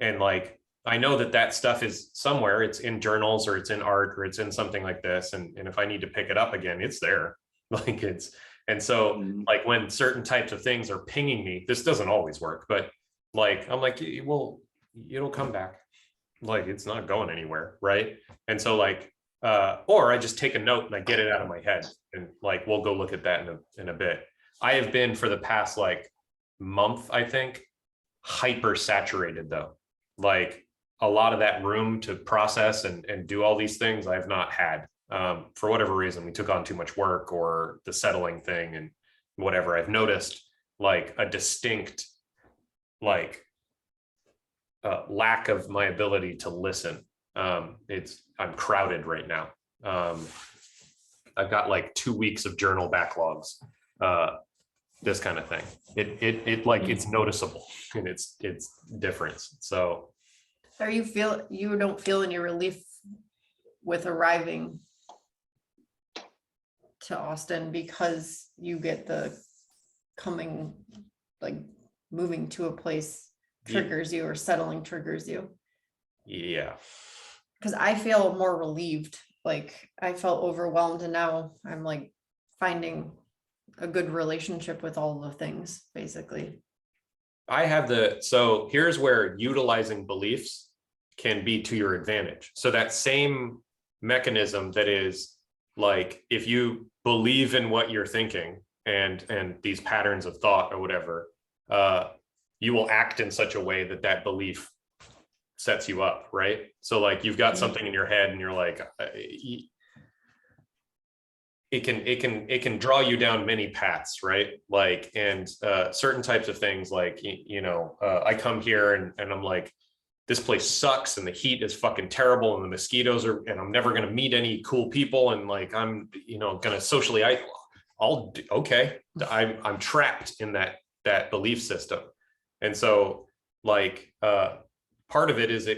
And like, I know that stuff is somewhere, it's in journals or it's in art or it's in something like this. And if I need to pick it up again, it's there. Like and so like when certain types of things are pinging me, this doesn't always work, but like, I'm like, well, it'll come back. Like it's not going anywhere. Right. And so like, or I just take a note and I get it out of my head, and like, we'll go look at that in a bit. I have been for the past like month, I think, hyper saturated though. Like a lot of that room to process and do all these things I've not had. for whatever reason, we took on too much work or the settling thing and whatever. I've noticed like a distinct like lack of my ability to listen. I'm crowded right now. I've got like 2 weeks of journal backlogs, this kind of thing. It like it's noticeable and it's difference. So you don't feel any relief with arriving to Austin because you get the coming, like moving to a place triggers you or settling triggers you? Yeah. Because I feel more relieved. Like I felt overwhelmed and now I'm like finding a good relationship with all the things, basically. So here's where utilizing beliefs can be to your advantage. So that same mechanism that is like, if you believe in what you're thinking and these patterns of thought or whatever, you will act in such a way that that belief sets you up, right? So like you've got something in your head and you're like, it can draw you down many paths, right? Like, and certain types of things like, I come here and I'm like, this place sucks and the heat is fucking terrible and the mosquitoes are, and I'm never going to meet any cool people. And like, I'm, going to socially, I'm trapped in that belief system. And so like, part of it is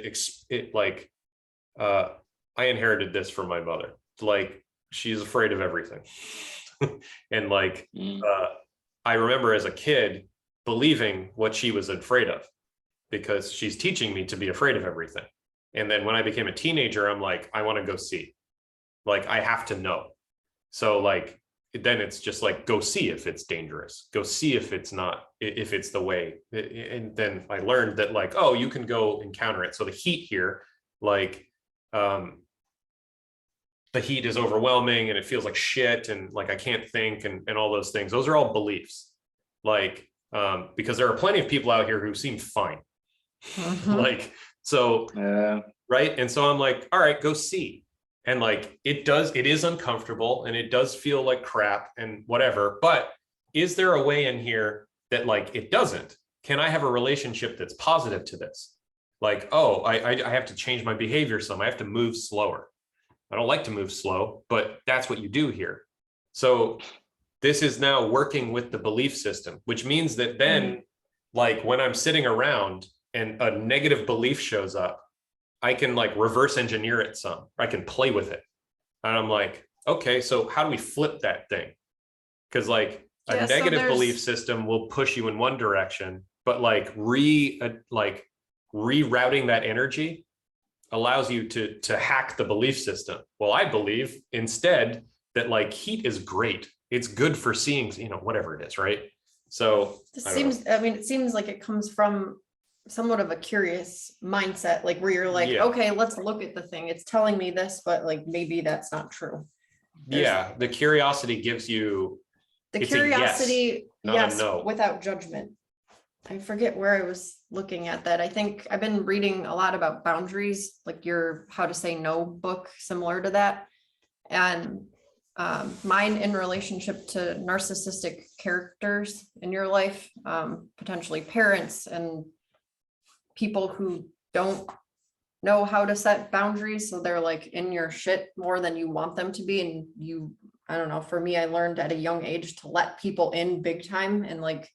I inherited this from my mother. Like, she's afraid of everything. And like, I remember as a kid believing what she was afraid of because she's teaching me to be afraid of everything. And then when I became a teenager, I'm like, I want to go see, like, I have to know. So like, then it's just like, go see if it's dangerous, go see if it's not, if it's the way. And then I learned that like, oh, you can go encounter it. So the heat here, like, the heat is overwhelming and it feels like shit and like I can't think and all those things. Those are all beliefs. Like, because there are plenty of people out here who seem fine. Like, so, right. And so I'm like, all right, go see. And like, it is uncomfortable and it does feel like crap and whatever, but is there a way in here that like, it doesn't? Can I have a relationship that's positive to this? Like, oh, I have to change my behavior some. I have to move slower. I don't like to move slow, but that's what you do here. So this is now working with the belief system, which means that then like when I'm sitting around and a negative belief shows up, I can like reverse engineer it some. I can play with it. And I'm like, okay, so how do we flip that thing? Because like a negative belief system will push you in one direction, but like rerouting that energy allows you to hack the belief system. Well, I believe instead that like heat is great. It's good for seeing, whatever it is, right? So it seems like it comes from somewhat of a curious mindset, like where you're like, okay, let's look at the thing. It's telling me this, but like maybe that's not true. The curiosity gives you the curiosity, yes, no. Without judgment. I forget where I was looking at that. I think I've been reading a lot about boundaries, like your How to Say No book, similar to that. And mine in relationship to narcissistic characters in your life, potentially parents and people who don't know how to set boundaries. So they're like in your shit more than you want them to be. And I don't know, for me, I learned at a young age to let people in big time and like,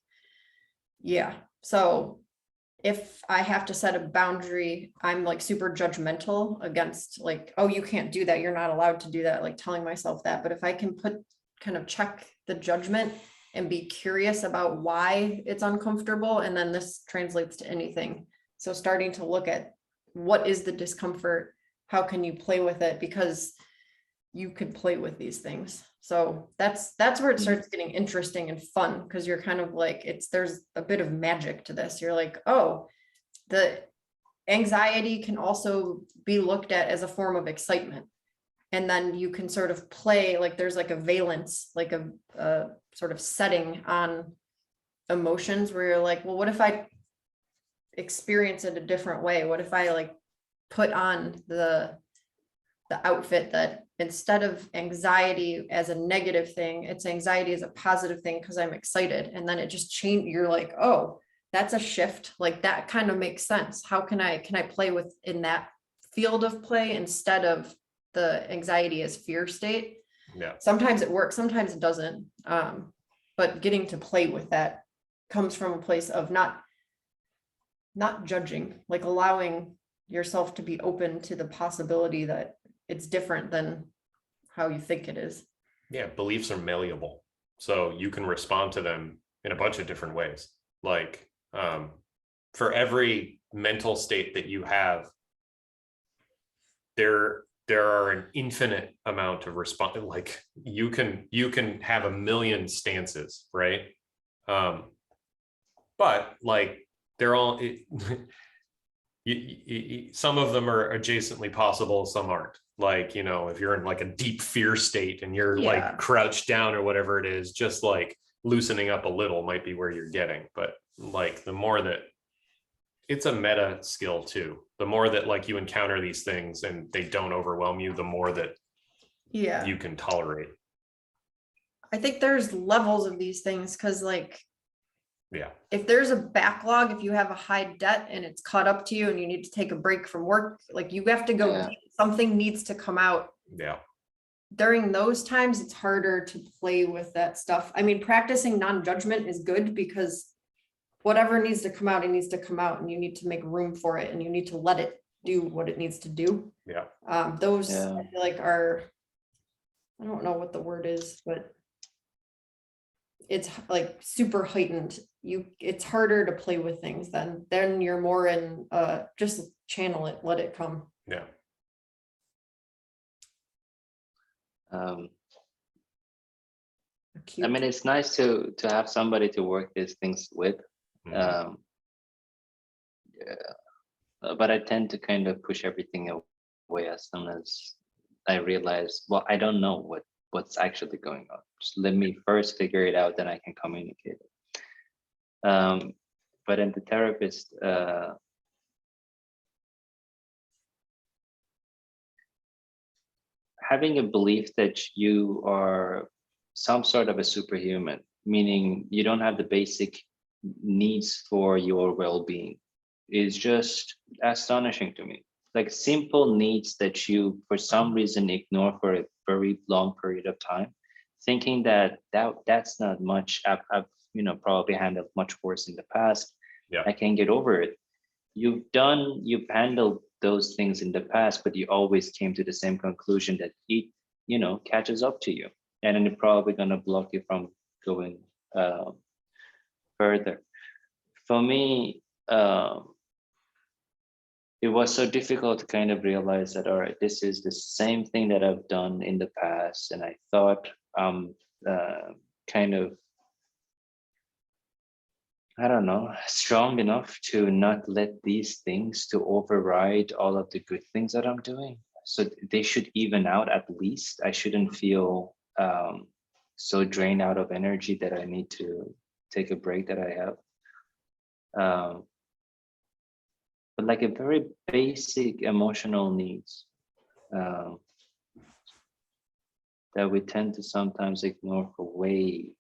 so if I have to set a boundary, I'm like super judgmental against like, oh, you can't do that. You're not allowed to do that. Like telling myself that. But if I can check the judgment and be curious about why it's uncomfortable, and then this translates to anything. So starting to look at what is the discomfort? How can you play with it? Because you could play with these things. So that's where it starts getting interesting and fun, because you're kind of like, there's a bit of magic to this. You're like, oh, the anxiety can also be looked at as a form of excitement. And then you can sort of play, like there's like a valence, like a sort of setting on emotions where you're like, well, what if I experience it a different way? What if I like put on the the outfit that instead of anxiety as a negative thing, it's anxiety as a positive thing because I'm excited. And then it just changed. You're like, oh, that's a shift. Like that kind of makes sense. How can I play with in that field of play instead of the anxiety as fear state? Yeah. Sometimes it works, sometimes it doesn't. But getting to play with that comes from a place of not judging, like allowing yourself to be open to the possibility that it's different than how you think it is. Yeah, beliefs are malleable. So you can respond to them in a bunch of different ways. Like for every mental state that you have, there are an infinite amount of response. Like you can have a million stances, right? But like they're all some of them are adjacently possible, some aren't. Like, you know, if you're in like a deep fear state and you're like crouched down or whatever it is, just like loosening up a little might be where you're getting. But like the more that it's a meta skill too, the more that like you encounter these things and they don't overwhelm you, the more that you can tolerate. I think there's levels of these things because like, yeah, if there's a backlog, if you have a high debt and it's caught up to you and you need to take a break from work, like you have to go, something needs to come out. Yeah. During those times, it's harder to play with that stuff. I mean, practicing non-judgment is good because whatever needs to come out, it needs to come out and you need to make room for it and you need to let it do what it needs to do. Yeah. Those I feel like are, I don't know what the word is, but it's like super heightened. It's harder to play with things then you're more in just channel it, let it come. Yeah. I mean, it's nice to have somebody to work these things with. Mm-hmm. But I tend to kind of push everything away as soon as I realize, well, I don't know what's actually going on. Just let me first figure it out, then I can communicate it. But in the therapist, having a belief that you are some sort of a superhuman, meaning you don't have the basic needs for your well-being, is just astonishing to me. Like simple needs that you for some reason ignore for a very long period of time, thinking that's not much. I've probably handled much worse in the past. Yeah. I can get over it. You've handled those things in the past, but you always came to the same conclusion that it catches up to you, and then it's probably going to block you from going further. For me, it was so difficult to kind of realize that, all right, this is the same thing that I've done in the past. And I thought kind of, I don't know, strong enough to not let these things to override all of the good things that I'm doing. So they should even out at least. I shouldn't feel so drained out of energy that I need to take a break that I have. But like a very basic emotional needs that we tend to sometimes ignore for way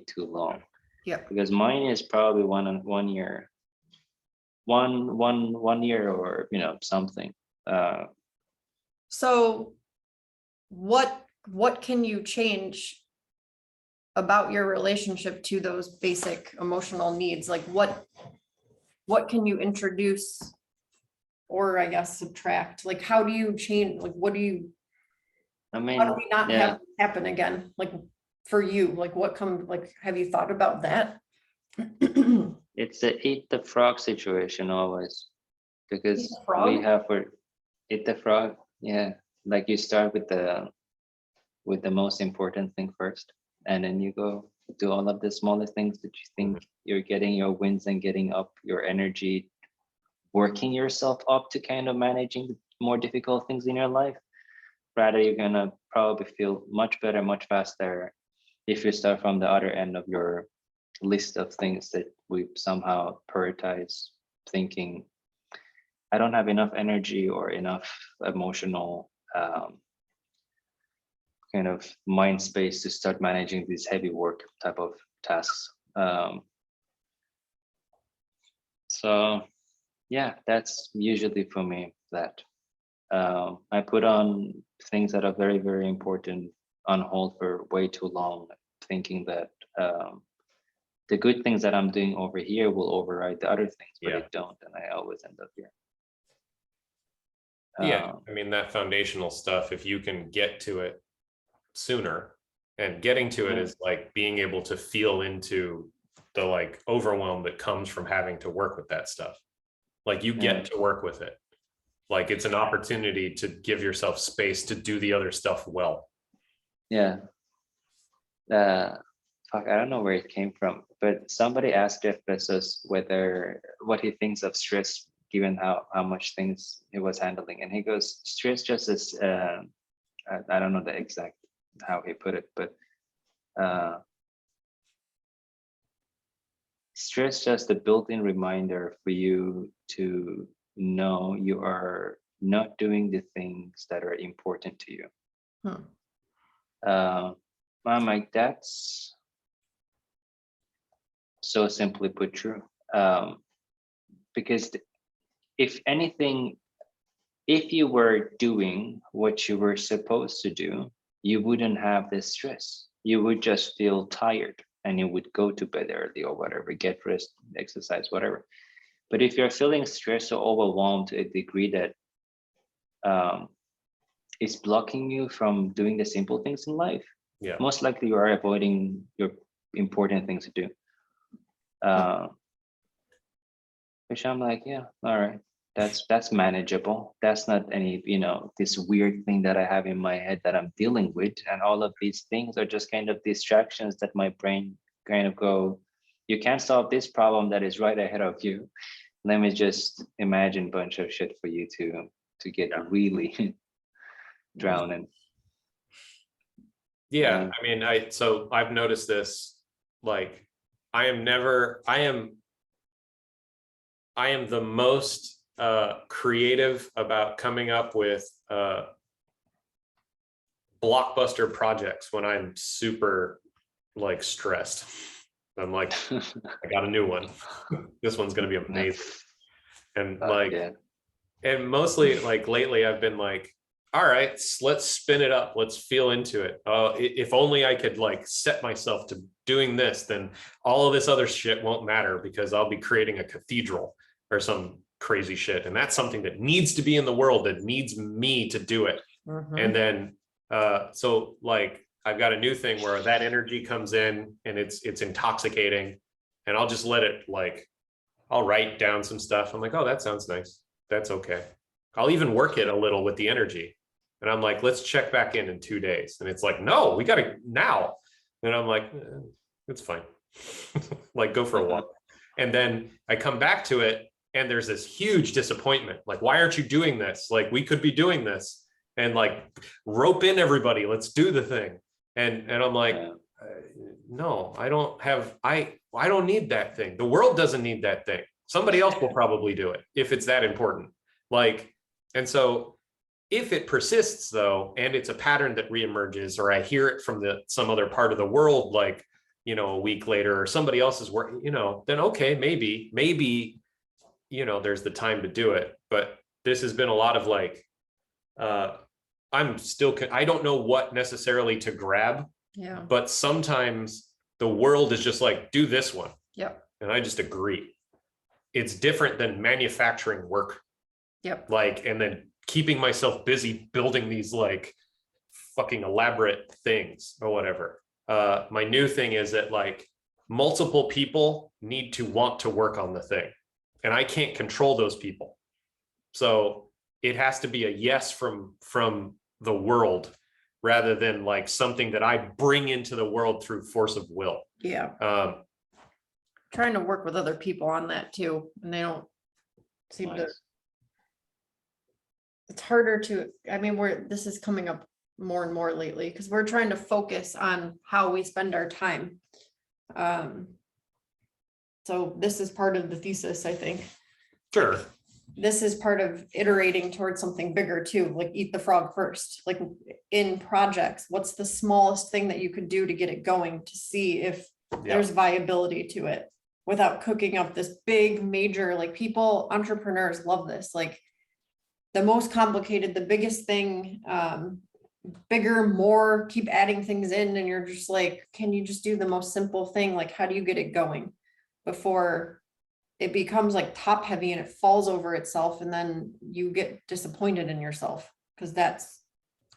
too long. Yeah. Because mine is probably one year or something. So what can you change about your relationship to those basic emotional needs? Like what can you introduce, or I guess subtract? Like how do you change? Like what do you, I mean, how do we not have it happen again? Like for you, like have you thought about that? It's the eat the frog situation always, because we have for eat the frog. Yeah, like you start with the most important thing first, and then you go do all of the smaller things that you think you're getting your wins and getting up your energy, working yourself up to kind of managing more difficult things in your life. Rather, you're gonna probably feel much better, much faster if you start from the other end of your list of things that we somehow prioritize, thinking, I don't have enough energy or enough emotional kind of mind space to start managing these heavy work type of tasks. So yeah, that's usually for me that I put on things that are very, very important on hold for way too long, thinking that the good things that I'm doing over here will override the other things, but Yeah. it don't, and I always end up here. Yeah, I mean, that foundational stuff, if you can get to it sooner, and getting to it Yeah. is like being able to feel into the like overwhelm that comes from having to work with that stuff. Like you get to work with it. Like it's an opportunity to give yourself space to do the other stuff well. Yeah. Fuck, I don't know where it came from, but somebody asked Jeff Bezos what he thinks of stress, given how much things he was handling, and he goes, stress just is I don't know the exact how he put it, but stress just a built-in reminder for you to know you are not doing the things that are important to you. I'm like, that's so simply put true. Because if anything, if you were doing what you were supposed to do, you wouldn't have this stress. You would just feel tired and you would go to bed early or whatever, get rest, exercise, whatever. But if you're feeling stressed or overwhelmed to a degree that is blocking you from doing the simple things in life, Yeah. most likely you are avoiding your important things to do. Which I'm like, yeah, all right, that's manageable. That's not any, this weird thing that I have in my head that I'm dealing with. And all of these things are just kind of distractions that my brain kind of go, you can't solve this problem that is right ahead of you. Let me just imagine a bunch of shit for you to get really drowned in. Yeah, I mean, I've noticed this, like, I am the most creative about coming up with blockbuster projects when I'm super like stressed. I'm like, I got a new one. This one's gonna be amazing. And and mostly like lately I've been like, all right, let's spin it up. Let's feel into it. If only I could like set myself to doing this, then all of this other shit won't matter because I'll be creating a cathedral or some crazy shit. And that's something that needs to be in the world, that needs me to do it. And then, so like, I've got a new thing where that energy comes in and it's intoxicating, and I'll just let it, like, I'll write down some stuff. I'm like, oh, that sounds nice. That's okay. I'll even work it a little with the energy. And I'm like, let's check back in 2 days. And it's like, no, we got to now. And I'm like, it's fine. Like, go for a walk. And then I come back to it and there's this huge disappointment. Like, why aren't you doing this? Like, we could be doing this, and like rope in everybody. Let's do the thing. And I'm like, no, I don't need that thing. The world doesn't need that thing. Somebody else will probably do it if it's that important. Like, and so if it persists though, and it's a pattern that reemerges, or I hear it from some other part of the world, like, a week later, or somebody else is working, then okay, maybe, there's the time to do it. But this has been a lot of like, I don't know what necessarily to grab. Yeah. But sometimes the world is just like, do this one. Yep. And I just agree. It's different than manufacturing work. Yep. Like, and then keeping myself busy building these like fucking elaborate things or whatever. My new thing is that like multiple people need to want to work on the thing, and I can't control those people. So it has to be a yes from the world, rather than like something that I bring into the world through force of will. Yeah. Trying to work with other people on that too, and they don't seem to. It's harder to, I mean, this is coming up more and more lately because we're trying to focus on how we spend our time. So this is part of the thesis, I think. Sure. this is part of iterating towards something bigger too, like eat the frog first, like in projects, what's the smallest thing that you could do to get it going to see if there's viability to it without cooking up this big major, like people, entrepreneurs love this, like the most complicated, the biggest thing, bigger, more, keep adding things in, and you're just like, can you just do the most simple thing? Like, how do you get it going before it becomes like top heavy and it falls over itself, and then you get disappointed in yourself because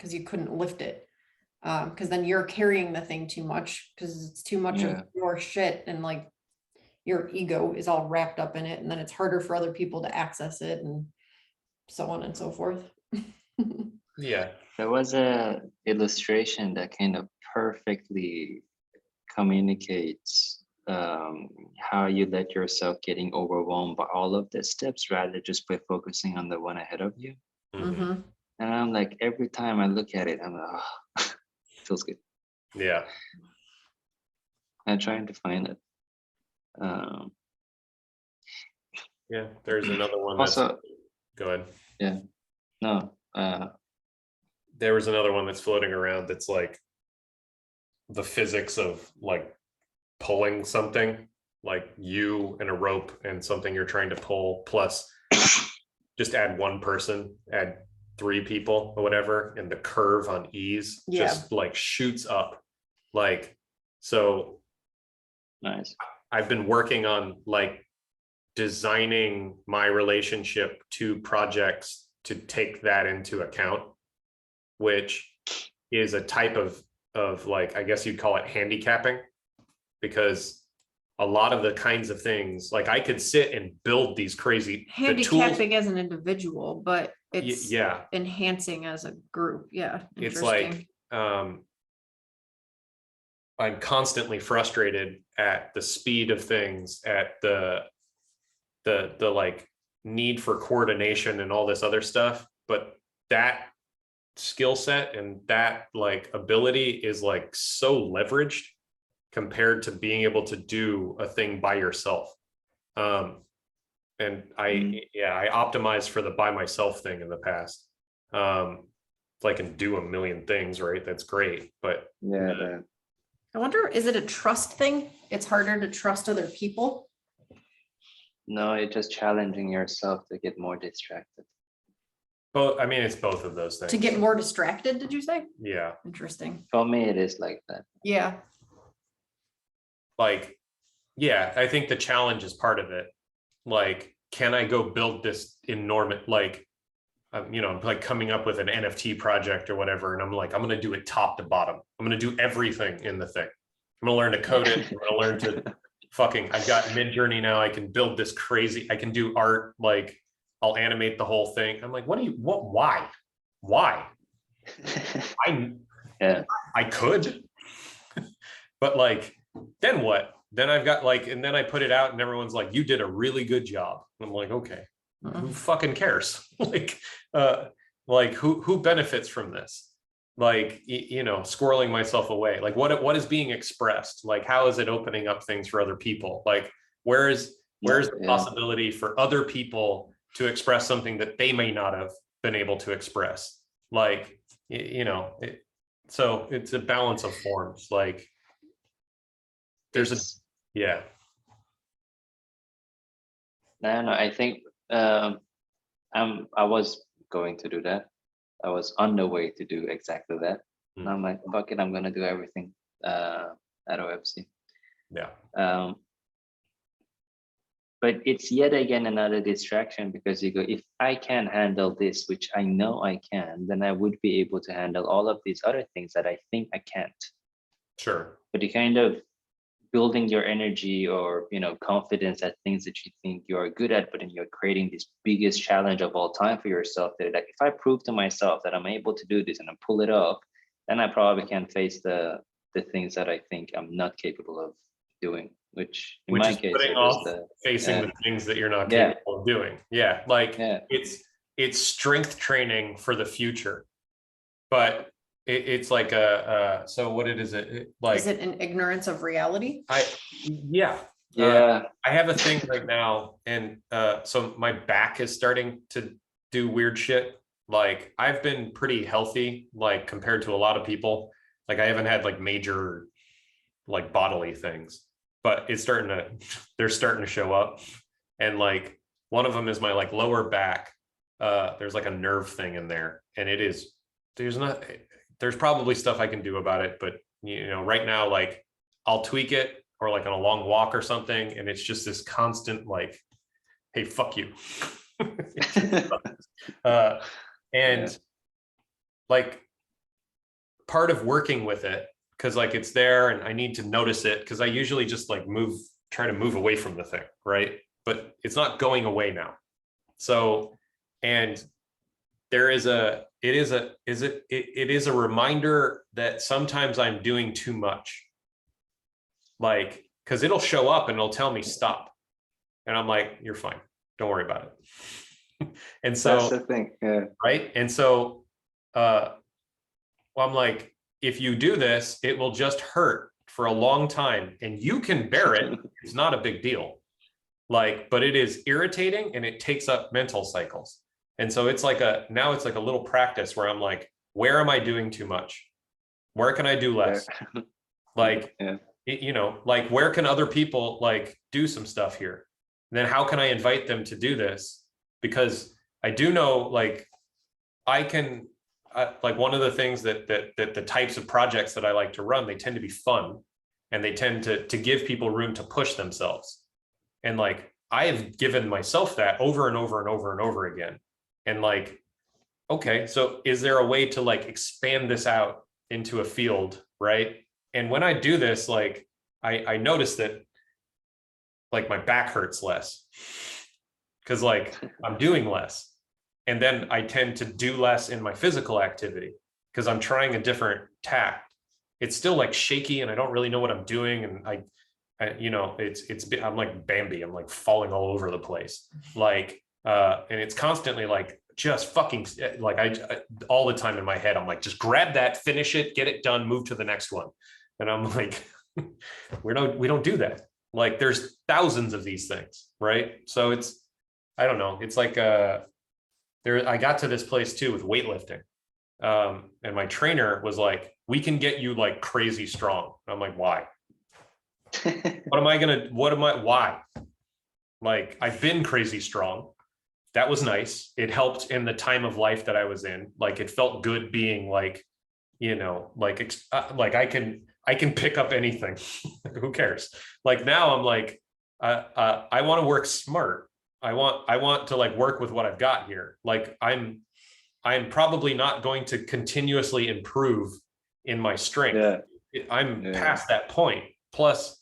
you couldn't lift it. Because then you're carrying the thing too much because it's too much of your shit, and like your ego is all wrapped up in it, and then it's harder for other people to access it, and so on and so forth. Yeah. There was a illustration that kind of perfectly communicates how you let yourself getting overwhelmed by all of the steps rather just by focusing on the one ahead of you. Mhm. And I'm like, every time I look at it, I'm like, oh, feels good. Yeah. I'm trying to find it. Yeah. There's another one that's, Also, go ahead. yeah, no, There was another one that's floating around that's like the physics of like pulling something, like you and a rope and something you're trying to pull, plus just add one person, add 3 people or whatever, and the curve on ease just like shoots up. Like, so nice. I've been working on like designing my relationship to projects to take that into account, which is a type of like, I guess you'd call it handicapping, because a lot of the kinds of things, like I could sit and build these crazy Handicapping as an individual, but it's yeah, enhancing as a group. Yeah. it's like I'm constantly frustrated at the speed of things, at the like need for coordination and all this other stuff, but that skill set and that like ability is like so leveraged compared to being able to do a thing by yourself. And I optimized for the by myself thing in the past. If I can do a million things, right, that's great, but I wonder, is it a trust thing? It's harder to trust other people. No, it's just challenging yourself to get more distracted. Both, I mean, it's both of those things. To get more distracted, did you say? Yeah. Interesting. For me, it is like that. Yeah. Like, yeah, I think the challenge is part of it. Like, can I go build this enormous, like, you know, like coming up with an NFT project or whatever, and I'm like, I'm going to do it top to bottom. I'm going to do everything in the thing. I'm going to learn to code it. I'm going to learn to fucking, I've got Midjourney now. I can build this crazy, I can do art, like I'll animate the whole thing. I'm like, why? I could, but like, then what? Then I've got like, and then I put it out and everyone's like, you did a really good job. I'm like, okay, who fucking cares? like who benefits from this? Like, you know, squirreling myself away. Like what is being expressed? Like, how is it opening up things for other people? Like, where's the possibility for other people to express something that they may not have been able to express? Like, you know, so it's a balance of forms. Like there's No, I think I was going to do that. I was on the way to do exactly that. And I'm like, fuck it, I'm gonna do everything at OFC. Yeah. But it's yet again another distraction, because you go, if I can handle this, which I know I can, then I would be able to handle all of these other things that I think I can't. Sure. But you kind of building your energy or, you know, confidence at things that you think you are good at, but then you're creating this biggest challenge of all time for yourself, that like, if I prove to myself that I'm able to do this and I pull it off, then I probably can face the things that I think I'm not capable of doing, which in my case putting off facing the things that you're not capable of doing. Yeah, like it's strength training for the future, but it's like so what it is, it like, is it an ignorance of reality? yeah, Yeah. I have a thing right now, and so my back is starting to do weird shit. Like I've been pretty healthy, like compared to a lot of people. Like I haven't had like major like bodily things, but they're starting to show up. And like one of them is my like lower back. There's like a nerve thing in there, and there's probably stuff I can do about it, but right now, like I'll tweak it or like on a long walk or something, and it's just this constant like, hey, fuck you. uh, and Yeah. like part of working with it, because like it's there and I need to notice it, because I usually just like try to move away from the thing, right? But it's not going away now. So, and it is a reminder that sometimes I'm doing too much. Like, because it'll show up and it'll tell me stop. And I'm like, you're fine. Don't worry about it. And That's so, the thing. Yeah. right. And so I'm like, if you do this, it will just hurt for a long time and you can bear it. It's not a big deal. Like, but it is irritating and it takes up mental cycles. And so now it's like a little practice where I'm like, where am I doing too much? Where can I do less? Yeah. Like, Yeah. like where can other people like do some stuff here? And then how can I invite them to do this? Because I do know like I can like one of the things that the types of projects that I like to run, they tend to be fun and they tend to give people room to push themselves. And like I have given myself that over and over and over and over again. And like, okay, so is there a way to like expand this out into a field, right? And when I do this, like I notice that like my back hurts less because like I'm doing less. And then I tend to do less in my physical activity because I'm trying a different tact. It's still like shaky and I don't really know what I'm doing. And I'm like Bambi. I'm like falling all over the place. Like, and it's constantly like just fucking like I all the time in my head, I'm like, just grab that, finish it, get it done, move to the next one. And I'm like, we don't do that. Like there's thousands of these things, right? So I don't know. It's like I got to this place too with weightlifting. And my trainer was like, we can get you like crazy strong. I'm like, why? Why? Like, I've been crazy strong. That was nice. It helped in the time of life that I was in. Like, it felt good being like, like I can pick up anything. Who cares? Like now I'm like, I want to work smart. I want to like work with what I've got here. Like I'm probably not going to continuously improve in my strength. Yeah. I'm Yeah. past that point. Plus,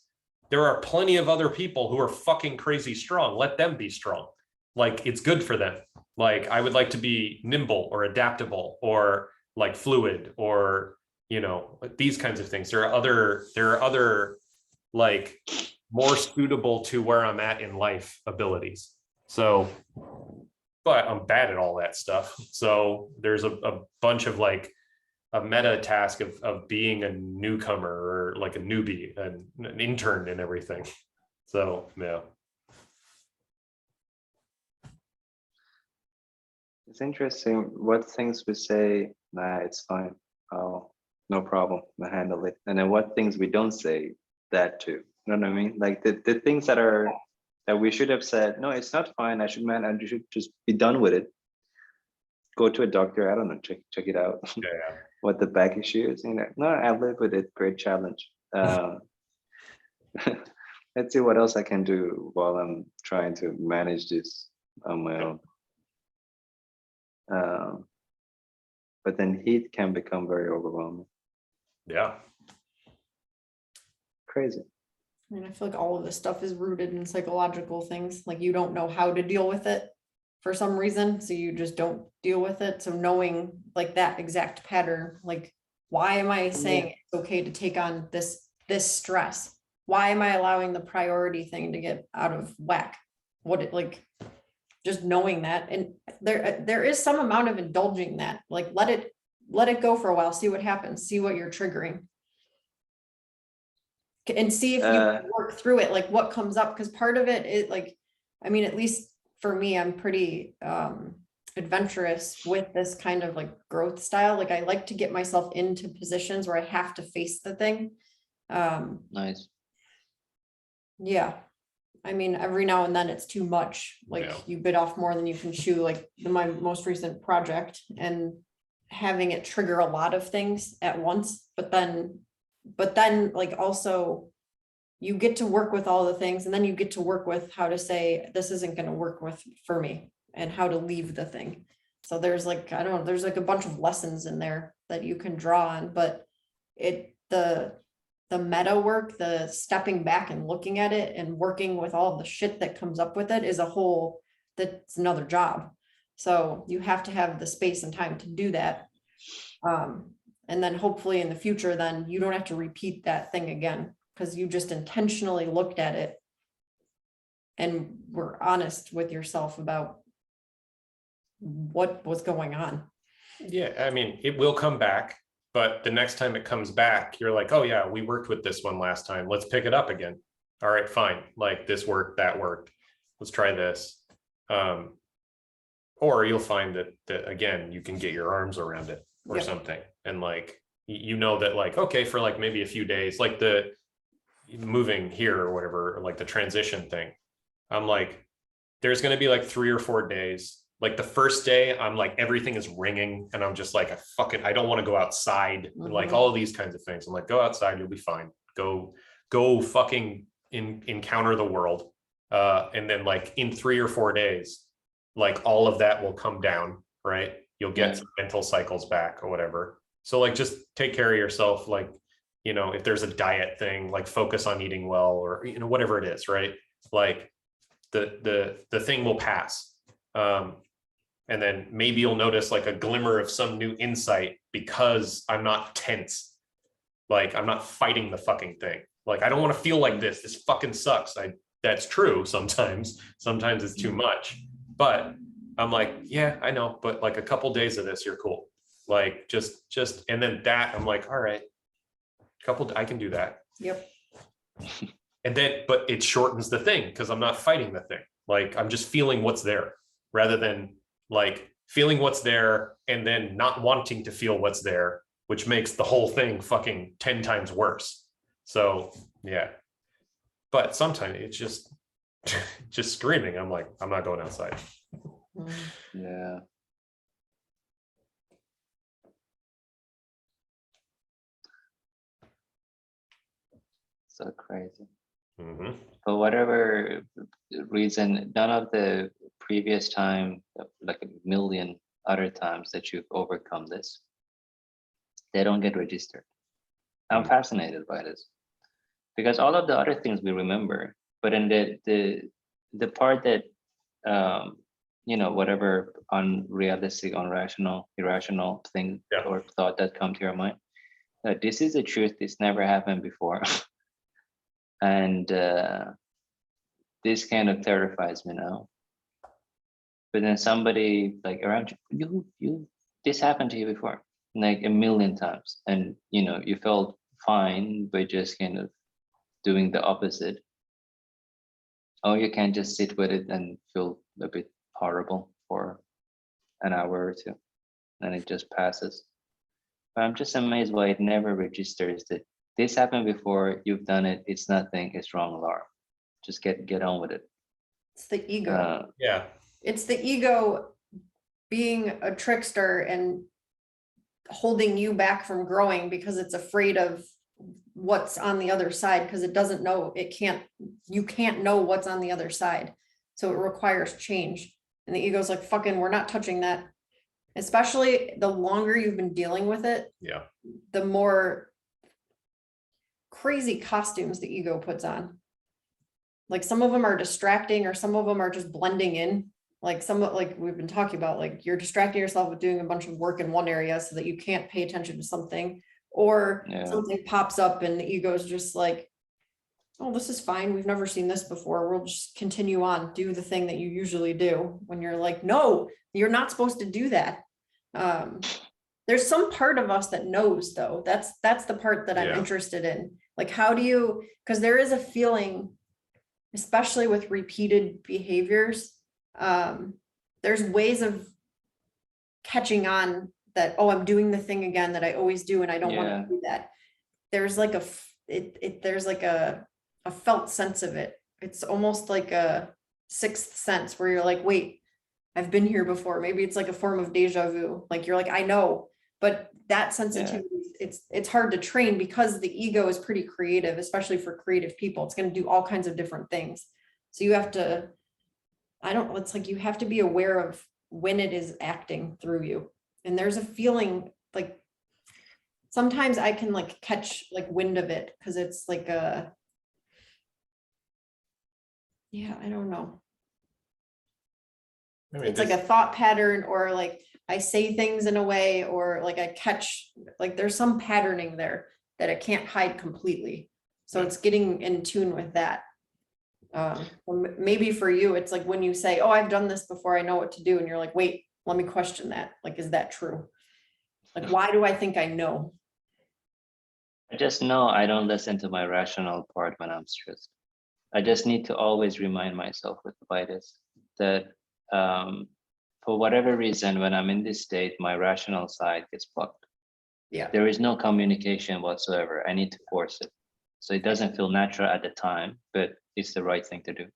there are plenty of other people who are fucking crazy strong. Let them be strong. Like it's good for them. Like I would like to be nimble or adaptable or like fluid or these kinds of things. There are other like more suitable to where I'm at in life abilities. So, but I'm bad at all that stuff. So there's a bunch of like a meta task of being a newcomer or like a newbie, an intern and everything. So, yeah. It's interesting what things we say, nah, it's fine. Oh, no problem. I handle it. And then what things we don't say, that too. You know what I mean? Like the things that we should have said, no, it's not fine. I should just be done with it. Go to a doctor. I don't know, check it out. Yeah. What the back issue is. No, I live with it. Great challenge. Let's see what else I can do while I'm trying to manage this on my own. But then heat can become very overwhelming. Yeah. Crazy. I mean, I feel like all of this stuff is rooted in psychological things. Like you don't know how to deal with it for some reason, so you just don't deal with it. So knowing like that exact pattern, like why am I saying it's okay to take on this stress? Why am I allowing the priority thing to get out of whack? Just knowing that, and there is some amount of indulging that, like let it go for a while, see what happens, see what you're triggering. And see if you can work through it, like what comes up, because part of it is like, I mean, at least for me, I'm pretty adventurous with this kind of like growth style. Like I like to get myself into positions where I have to face the thing. Nice. Yeah. I mean, every now and then it's too much. Like Yeah. you bit off more than you can chew, like my most recent project, and having it trigger a lot of things at once. But then like also you get to work with all the things, and then you get to work with how to say, this isn't going to work for me, and how to leave the thing. So there's like, I don't know, there's like a bunch of lessons in there that you can draw on, but the meta work, the stepping back and looking at it and working with all the shit that comes up with it is that's another job. So you have to have the space and time to do that. And then hopefully in the future, then you don't have to repeat that thing again, because you just intentionally looked at it and were honest with yourself about what was going on. Yeah, I mean, it will come back, but the next time it comes back, you're like, oh yeah, we worked with this one last time. Let's pick it up again. All right, fine. Like this worked, that worked. Let's try this. Or you'll find that again, you can get your arms around it or Yep. something. And like, you know that like, okay, for like maybe a few days, like the moving here or whatever, or like the transition thing, I'm like, there's going to be like 3 or 4 days. Like the first day, I'm like, everything is ringing and I'm just like, I don't want to go outside. Like Mhm. all of these kinds of things. I'm like, go outside, you'll be fine. Go fucking encounter the world. And then like in 3 or 4 days, like all of that will come down, right? You'll get some mental cycles back or whatever. So like, just take care of yourself. Like, you know, if there's a diet thing, like focus on eating well, or, you know, whatever it is, right? Like the thing will pass. And then maybe you'll notice like a glimmer of some new insight because I'm not tense. Like I'm not fighting the fucking thing. Like I don't want to feel like this. This fucking sucks. That's true sometimes. Sometimes it's too much. But I'm like, yeah, I know. But like a couple days of this, you're cool. Like just and then that I'm like, all right, I can do that. Yep. And then, but it shortens the thing because I'm not fighting the thing. Like I'm just feeling what's there rather than like feeling what's there and then not wanting to feel what's there, which makes the whole thing fucking 10 times worse. So yeah, but sometimes it's just screaming. I'm like, I'm not going outside. Yeah. So crazy. Mm-hmm. For whatever reason, none of the previous time, like a million other times that you've overcome this, they don't get registered. I'm fascinated by this because all of the other things we remember, but in the part that you know, whatever unrealistic, irrational thing or thought that come to your mind, this is the truth. This never happened before. And this kind of terrifies me now. But then somebody like around you, this happened to you before, like a million times, and you know you felt fine by just kind of doing the opposite. Oh, you can't just sit with it and feel a bit horrible for an hour or two, and it just passes. But I'm just amazed why it never registers that this happened before, you've done it, it's nothing, it's wrong alarm. Just get on with it. It's the ego. Yeah. It's the ego being a trickster and holding you back from growing because it's afraid of what's on the other side, because it doesn't know, you can't know what's on the other side. So it requires change. And the ego's like, fucking, we're not touching that. Especially the longer you've been dealing with it, Yeah. the more crazy costumes the ego puts on. Like some of them are distracting, or some of them are just blending in. Like like we've been talking about, like you're distracting yourself with doing a bunch of work in one area so that you can't pay attention to something, or something pops up and the ego is just like, oh, this is fine. We've never seen this before. We'll just continue on, do the thing that you usually do, when you're like, no, you're not supposed to do that. There's some part of us that knows, though. That's the part that I'm interested in. Like, how do you, because there is a feeling, especially with repeated behaviors, there's ways of catching on that, oh, I'm doing the thing again that I always do and I don't want Yeah. to do that. There's like there's like a felt sense of it. It's almost like a sixth sense where you're like, wait, I've been here before. Maybe it's like a form of deja vu. Like you're like, I know, but that sensitivity, it's hard to train because the ego is pretty creative, especially for creative people. It's going to do all kinds of different things. So you have to, it's like you have to be aware of when it is acting through you. And there's a feeling like sometimes I can like catch like wind of it because it's like I don't know. I mean, It's like a thought pattern, or like I say things in a way, or like I catch, like there's some patterning there that I can't hide completely. So it's getting in tune with that. Maybe for you, it's like when you say, oh, I've done this before, I know what to do. And you're like, wait, let me question that. Like, is that true? Like, why do I think I know? I just know I don't listen to my rational part when I'm stressed. I just need to always remind myself with this that for whatever reason, when I'm in this state, my rational side gets blocked. Yeah. There is no communication whatsoever. I need to force it. So it doesn't feel natural at the time, but it's the right thing to do.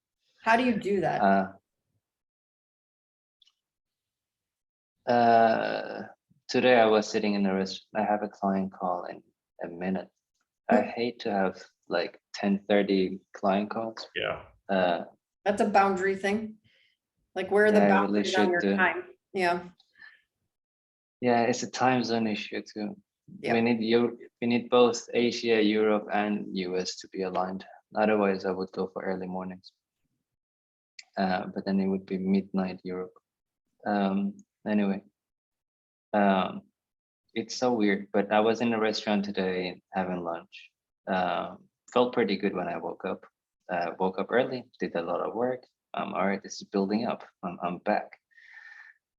How do you do that? Today I was sitting in a restaurant. I have a client call in a minute. I hate to have like 10:30 client calls. yeah. That's a boundary thing. Like, where are the Yeah, I really boundaries on should your do. time? Yeah. Yeah, it's a time zone issue too. Yeah. We need both Asia, Europe, and US to be aligned. Otherwise, I would go for early mornings. But then it would be midnight Europe. Anyway, it's so weird. But I was in a restaurant today having lunch. Felt pretty good when I woke up. Woke up early, did a lot of work. All right, this is building up. I'm back.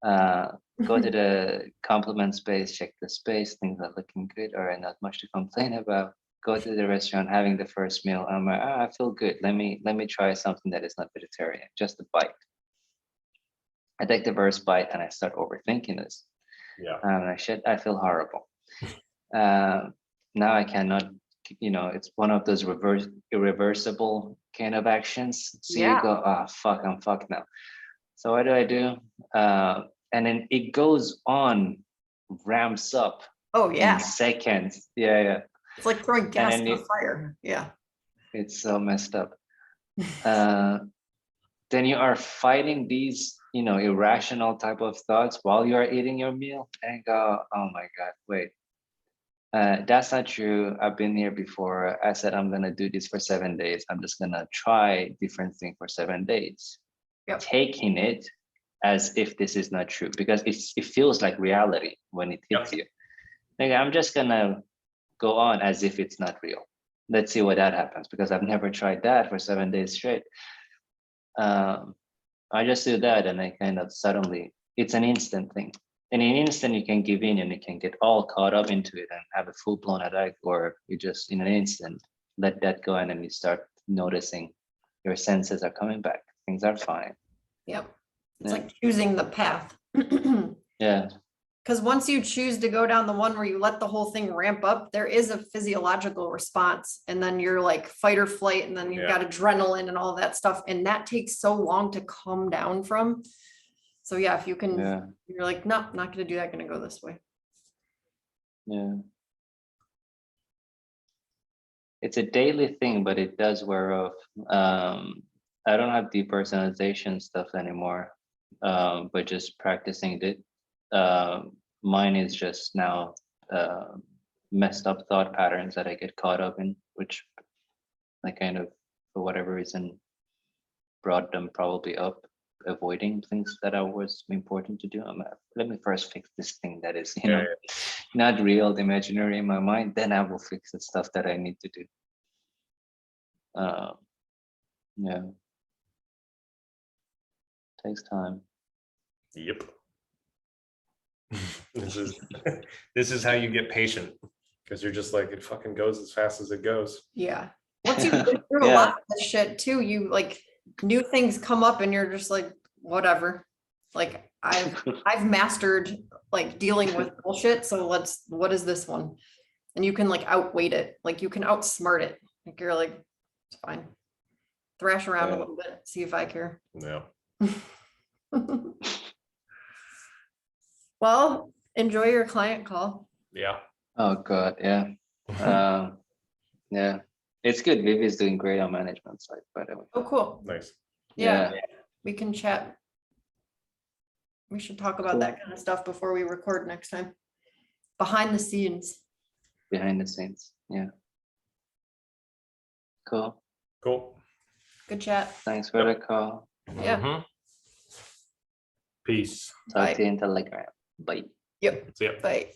Go to the compliment space, check the space, things are looking good. All right, not much to complain about. Go to the restaurant, having the first meal. I'm like, I feel good. Let me try something that is not vegetarian, just a bite. I take the first bite and I start overthinking this. Yeah. I feel horrible. Now I cannot, it's one of those irreversible kind of actions. So you go, fuck, I'm fucked now. So what do? And then it goes on, ramps up. Oh yeah. In seconds. Yeah. It's like throwing gas And in a fire. Yeah. It's so messed up. Then you are fighting these, irrational type of thoughts while you are eating your meal and go, oh my God, wait. That's not true. I've been here before. I said, I'm going to do this for 7 days. I'm just going to try different thing for 7 days. Yep. Taking it as if this is not true, because it feels like reality when it hits you. Like, I'm just going to go on as if it's not real. Let's see what that happens, because I've never tried that for 7 days straight. I just do that and I kind of suddenly, it's an instant thing. And in an instant you can give in and you can get all caught up into it and have a full-blown attack, or you just in an instant let that go and then you start noticing your senses are coming back. Things are fine. Yep. It's like choosing the path. Yeah. Because once you choose to go down the one where you let the whole thing ramp up, there is a physiological response. And then you're like fight or flight, and then you've got adrenaline and all of that stuff. And that takes so long to come down from. So yeah, if you can, you're like, no, not going to do that. Going to go this way. Yeah. It's a daily thing, but it does wear off. I don't have depersonalization stuff anymore, but just practicing it. Mine is just now messed up thought patterns that I get caught up in, which I kind of, for whatever reason, brought them probably up, avoiding things that was important to do. Let me first fix this thing that is, not real, the imaginary in my mind. Then I will fix the stuff that I need to do. Yeah, takes time. Yep. This is how you get patient. Because you're just like, it fucking goes as fast as it goes. Yeah. Once you've been through a Yeah. lot of this shit too, you like new things come up and you're just like, whatever. Like I've mastered like dealing with bullshit. So what is this one? And you can like outweight it. Like you can outsmart it. Like you're like, it's fine. Thrash around a Yeah. little bit, see if I care. Yeah. Well, enjoy your client call. Yeah. Oh God, yeah. Yeah. It's good. Vivi's doing great on management side, by the way. Oh, cool. Nice. Yeah, we can chat. We should talk about Cool. that kind of stuff before we record next time. Behind the scenes. Behind the scenes. Yeah. Cool. Cool. Good chat. Thanks for the call. Yeah. Mhm. Peace. Talk Bye. to you in Telegram. Bye. Yep. See ya. Bye.